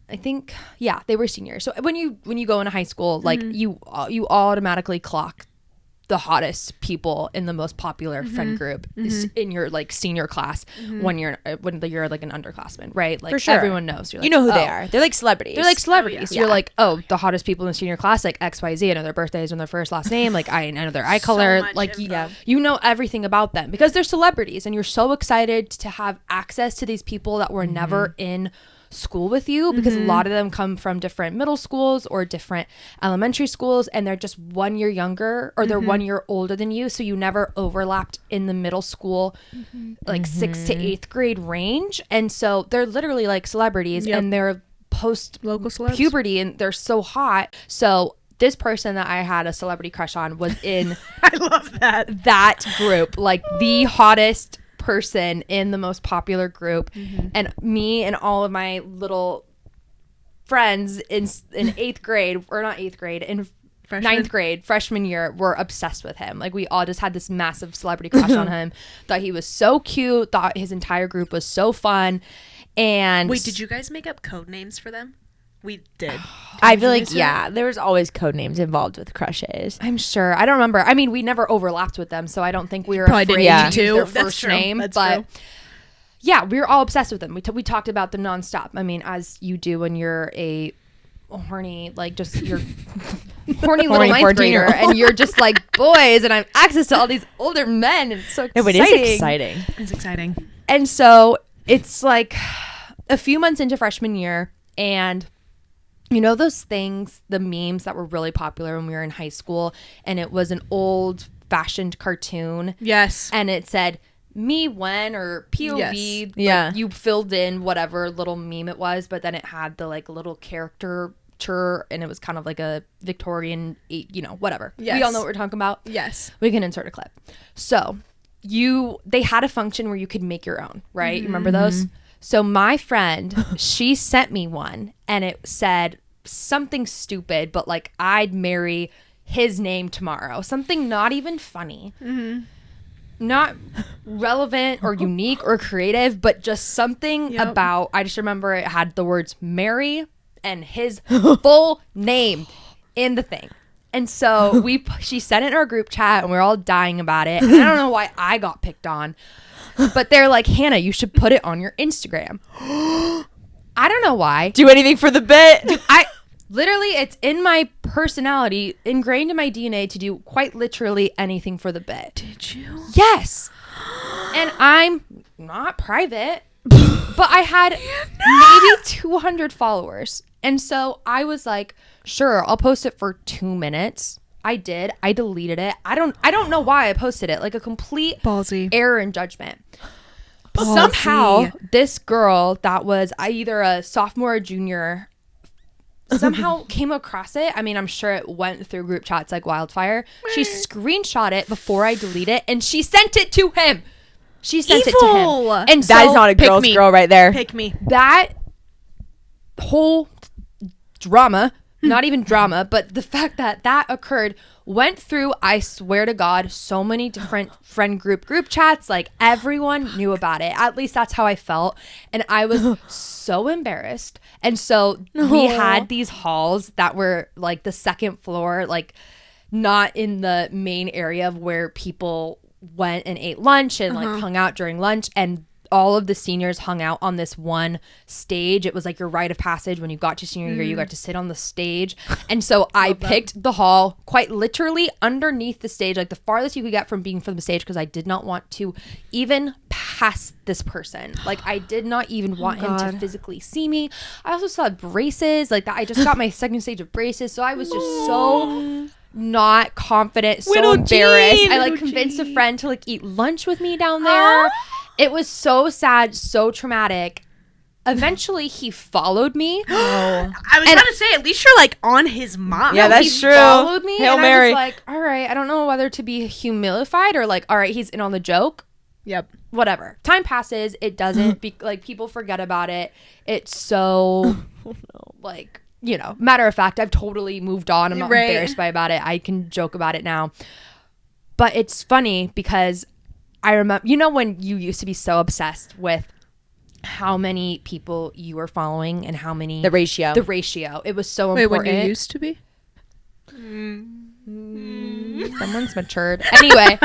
I think, yeah, they were seniors. So when you go into high school, like, you automatically clock the hottest people in the most popular friend group is in your, like, senior class when you're like an underclassman, right? Like, for sure. Everyone knows. You're like, you know who they are. They're like celebrities. Oh, yeah. You're like, oh, the hottest people in senior class, like XYZ. I know their birthdays and their first last name. Like, I know their eye color. Like, you know everything about them because they're celebrities, and you're so excited to have access to these people that were never in school with you, because a lot of them come from different middle schools or different elementary schools, and they're just 1 year younger or they're 1 year older than you, so you never overlapped in the middle school like 6th to 8th grade range. And so they're literally like celebrities, and they're post local celebs, puberty, and they're so hot. So this person that I had a celebrity crush on was in I love that group, like the hottest person in the most popular group. And me and all of my little friends in 8th grade, or not 8th grade, in ninth grade, freshman year, were obsessed with him. Like, we all just had this massive celebrity crush on him. Thought he was so cute, thought his entire group was so fun. And wait, did you guys make up code names for them? We did. I feel like, there was always code names involved with crushes. I'm sure. I don't remember. I mean, we never overlapped with them, so I don't think we were afraid to use their first name. That's but true. Yeah, we were all obsessed with them. We talked about them nonstop. I mean, as you do when you're a horny, like, just you're horny little ninth grader, and you're just like, boys, and I have access to all these older men, and it's so exciting. No, it is exciting. It's exciting. And so it's like a few months into freshman year, and you know those things, the memes that were really popular when we were in high school, and it was an old-fashioned cartoon. Yes. And it said, me when, or POV. Yes. Like, you filled in whatever little meme it was, but then it had the, like, little caricature, and it was kind of like a Victorian, you know, whatever. Yes. We all know what we're talking about. Yes. We can insert a clip. So they had a function where you could make your own, right? You remember those? So my friend, she sent me one, and it said something stupid, but like, I'd marry his name tomorrow. Something not even funny. Not relevant or unique or creative, but just something about, I just remember it had the words marry and his full name in the thing. And so she sent it in our group chat, and we're all dying about it. And I don't know why I got picked on, but they're like, Hannah, you should put it on your Instagram. I don't know why. Do anything for the bit. Literally, it's in my personality, ingrained in my DNA, to do quite literally anything for the bit. Did you? Yes. And I'm not private, but I had maybe 200 followers. And so I was like, sure, I'll post it for 2 minutes. I did. I deleted it. I don't know why I posted it. Like, a complete ballsy error in judgment. Ballsy. Somehow, this girl that was either a sophomore or junior somehow came across it. I mean, I'm sure it went through group chats like wildfire. She screenshot it before I delete it, and she sent it to him. She sent it to him. And that is not a girl's girl right there. Pick me. That whole drama, not even drama, but the fact that occurred went through, I swear to God, so many different friend group chats. Like, everyone knew about it. At least that's how I felt. And I was so embarrassed. And so we had these halls that were like the second floor, like not in the main area of where people went and ate lunch and like hung out during lunch. And all of the seniors hung out on this one stage. It was like your rite of passage. When you got to senior year, you got to sit on the stage. And so I picked the hall quite literally underneath the stage, like the farthest you could get from being from the stage, because I did not want to even pass this person. Like, I did not even want him to physically see me. I also saw braces like that. I just got my second stage of braces. So I was just so not confident, so embarrassed. I like convinced a friend to like eat lunch with me down there. It was so sad, so traumatic. eventually he followed me. I was going to say, at least you're like on his mind. Yeah, that's true. He followed me. Hail and Mary. I was like, all right, I don't know whether to be humilified or like, all right, he's in on the joke. Yep. Whatever. Time passes. It doesn't like people forget about it. It's so like, you know, matter of fact, I've totally moved on. I'm not embarrassed about it. I can joke about it now. But it's funny because I remember, you know, when you used to be so obsessed with how many people you were following and how many The ratio. It was so important. When you used to be? Someone's matured. Anyway,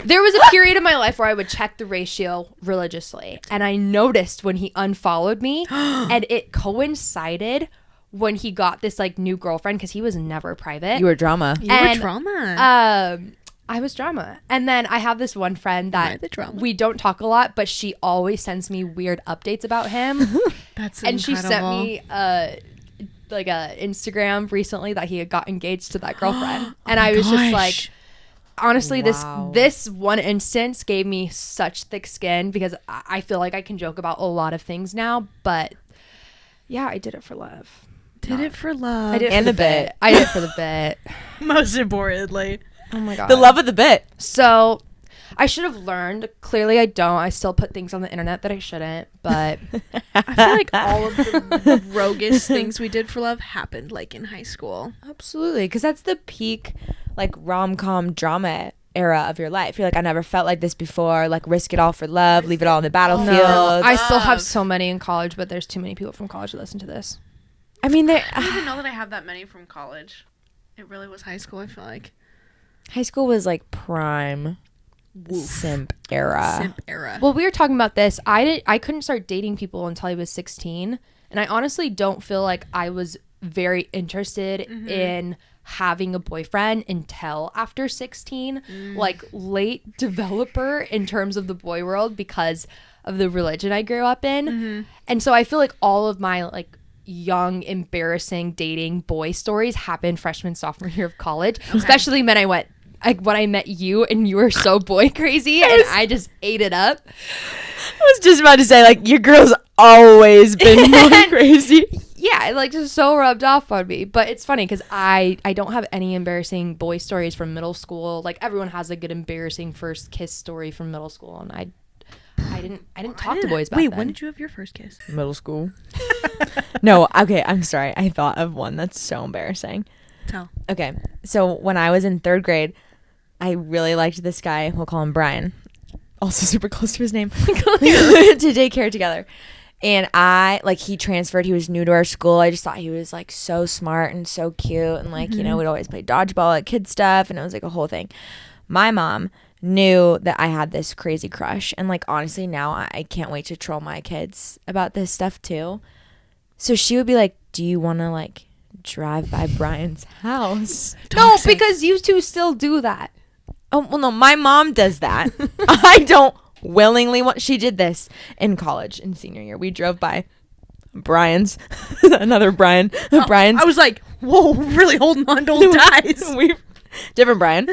there was a period in my life where I would check the ratio religiously. And I noticed when he unfollowed me and it coincided when he got this like new girlfriend because he was never private. You were drama. You were drama. I was drama. And then I have this one friend that we don't talk a lot, but she always sends me weird updates about him. That's and incredible. she sent me like a Instagram recently that he had got engaged to that girlfriend. And I was just like, honestly, this one instance gave me such thick skin because I feel like I can joke about a lot of things now, but yeah, I did it for love. Did it for love. I did it And for the bit. I did it for the bit. Most importantly. Oh my God. The love of the bit. So I should have learned. Clearly I don't. I still put things on the internet that I shouldn't, but I feel like all of the roguish things we did for love happened like in high school. Absolutely, because that's the peak like rom-com drama era of your life. You're like, I never felt like this before. Like, risk it all for love, leave it all on the battlefield. No, I still have so many in college, but there's too many people from college to listen to this. I mean, I don't even know that I have that many from college. It really was high school, I feel like. high school was like prime simp era. Well, we were talking about this. I couldn't start dating people until I was 16, and I honestly don't feel like I was very interested in having a boyfriend until after 16. Like late developer in terms of the boy world because of the religion I grew up in. And so I feel like all of my like young embarrassing dating boy stories happened freshman sophomore year of college, especially when I met you and you were so boy crazy and I just ate it up. I was just about to say, like, your girl's always been boy crazy. Yeah, like just so rubbed off on me. But it's funny because I don't have any embarrassing boy stories from middle school. Like everyone has a good embarrassing first kiss story from middle school, and I didn't talk to boys back then. Wait, when did you have your first kiss? Middle school. No, okay, I'm sorry. I thought of one that's so embarrassing. Tell. Okay, so when I was in 3rd grade, I really liked this guy. We'll call him Brian. Also super close to his name. To daycare together. And he transferred. He was new to our school. I just thought he was like so smart and so cute. And like, you know, we'd always play dodgeball at kid stuff. And it was like a whole thing. My mom knew that I had this crazy crush. And like, honestly, now I can't wait to troll my kids about this stuff too. So she would be like, do you want to like drive by Brian's house? No, because you two still do that. Oh, well, no, my mom does that. I don't willingly want. She did this in college in senior year. We drove by Brian's, another Brian. Brian's. I was like, whoa, really holding on to old ties. Different Brian.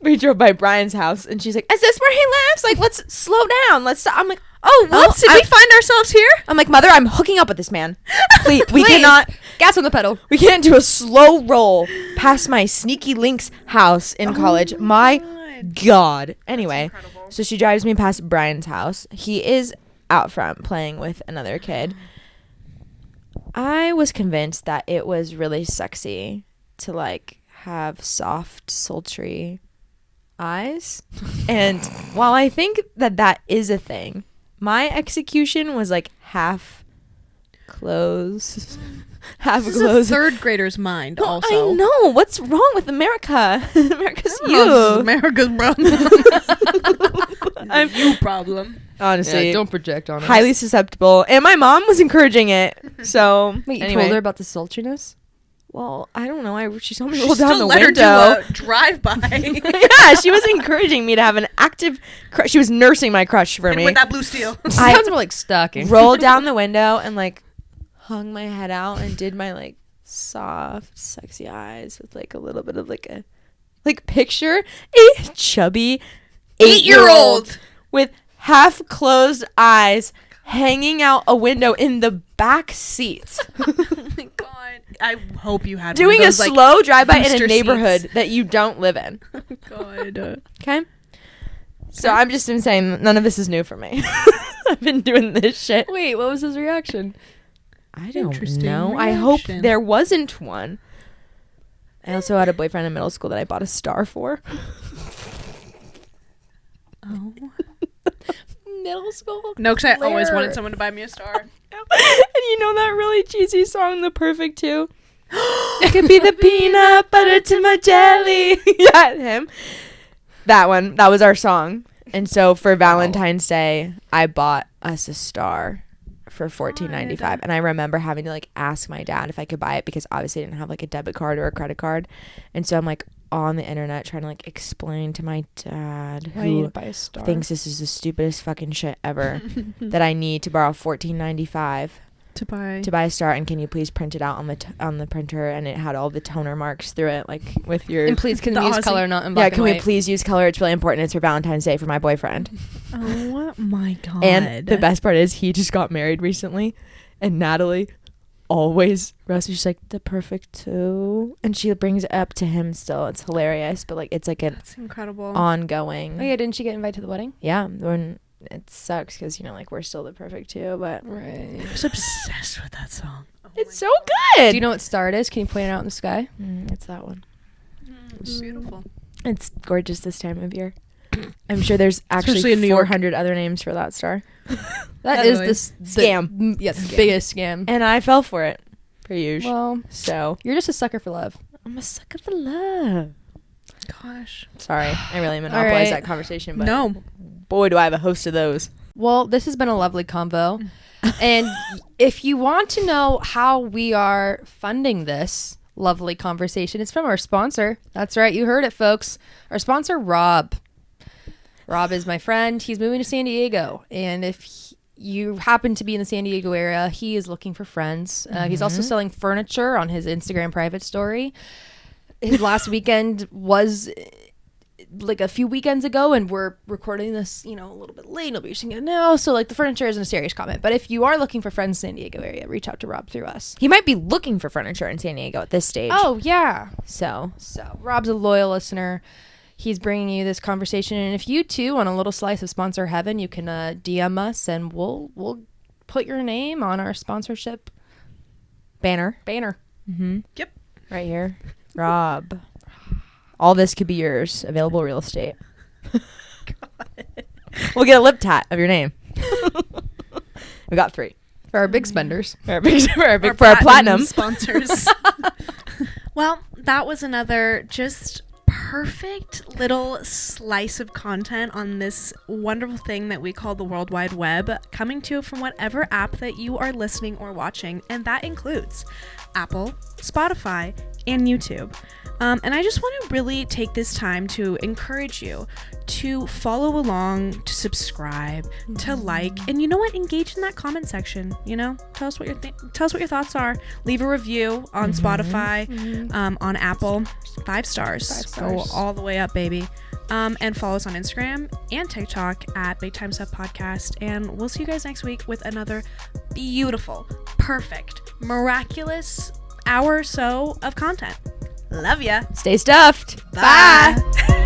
We drove by Brian's house, and she's like, is this where he lives? Like, let's slow down. Let's stop. I'm like, oh, whoops, did we find ourselves here? I'm like, Mother, I'm hooking up with this man. Please, we cannot. Gas on the pedal. We can't do a slow roll past my sneaky Link's house in college. My God. Anyway, so she drives me past Brian's house. He is out front playing with another kid. I was convinced that it was really sexy to like have soft, sultry eyes. And while I think that is a thing, my execution was like half closed. Half this closed. Is a 3rd grader's mind. Well, also, I know. What's wrong with America? America's you. America's problem. I'm you problem. Honestly, don't project on us. Highly susceptible, and my mom was encouraging it. So wait, you anyway. told her about the sultriness? Well, I don't know. She told me to roll down the let window. Her do a drive-by. Yeah, she was encouraging me to have an active crush. She was nursing my crush for me. With that blue steel. Sounds more like stalking. Rolled down the window and like hung my head out and did my like soft, sexy eyes with like a little bit of like a picture a chubby 8-year-old with half closed eyes hanging out a window in the back seat. Oh my god! I hope you had doing one of those, a slow drive-by in a booster neighborhood seats. that you don't live in. Oh god. Okay. So I'm just saying none of this is new for me. I've been doing this shit. Wait, what was his reaction? I don't Interesting know. I hope reaction. there wasn't one. I also had a boyfriend in middle school that I bought a star for. Oh. Middle school? No, because I always Where? wanted someone to buy me a star. And you know that really cheesy song, The Perfect Two? It could be the peanut butter to my jelly. Yeah, him. That one. That was our song. And so for Valentine's Day, I bought us a star for $14.95. And I remember having to like ask my dad if I could buy it because obviously I didn't have like a debit card or a credit card. And so I'm like on the internet trying to like explain to my dad Why do you who need to buy a star? thinks this is the stupidest fucking shit ever that I need to borrow $14.95 to buy a star, and can you please print it out on the printer? And it had all the toner marks through it, like with your. And please, can The we use Aussie- color, not in Yeah, black can and we white? please use color? It's really important. It's for Valentine's Day for my boyfriend. Oh my god. And the best part is he just got married recently, and Natalie always roasts me. She's like, the perfect two, and she brings it up to him still. It's hilarious, but like it's like an That's incredible. ongoing. Oh yeah, didn't she get invited to the wedding? Yeah, when it sucks because you know like we're still the perfect two, but Right. I was obsessed with that song. Oh it's my so good. Do you know what star it is? Can you point it out in the sky? It's that one. It's beautiful. It's gorgeous this time of year. I'm sure there's Especially actually in New York. 400 other names for that star. That is Totally. this Scam. Yes, Scam. biggest scam. And I fell for it. Per usual. Well, So you're just a sucker for love. I'm a sucker for love. Gosh. Sorry, I really All monopolized right. that conversation, but No. boy, do I have a host of those. Well, this has been a lovely convo. And if you want to know how we are funding this lovely conversation, it's from our sponsor. That's right. You heard it, folks. Our sponsor, Rob. Rob is my friend. He's moving to San Diego. And if you happen to be in the San Diego area, he is looking for friends. He's also selling furniture on his Instagram private story. His last weekend was like a few weekends ago, and we're recording this, you know, a little bit late. Nobody using it now, so like the furniture isn't a serious comment. But if you are looking for friends in San Diego area, reach out to Rob through us. He might be looking for furniture in San Diego at this stage. Oh yeah, So so Rob's a loyal listener. He's bringing you this conversation, and if you too want a little slice of sponsor heaven, you can DM us, and we'll put your name on our sponsorship banner. banner. Yep. Right here. Rob. All this could be yours. Available real estate. We'll get a lip tat of your name. We got 3. For our big spenders. For our platinum. sponsors. Well, that was another just perfect little slice of content on this wonderful thing that we call the World Wide Web, coming to you from whatever app that you are listening or watching, and that includes Apple, Spotify, and YouTube. And I just want to really take this time to encourage you to follow along, to subscribe, to like, and you know what? Engage in that comment section. You know, tell us what your thoughts are. Leave a review on Spotify, on Apple. 5 stars. 5 stars. Go all the way up, baby. And follow us on Instagram and TikTok at Big Time Stuff Podcast. And we'll see you guys next week with another beautiful, perfect, miraculous hour or so of content. Love ya. Stay stuffed. Bye.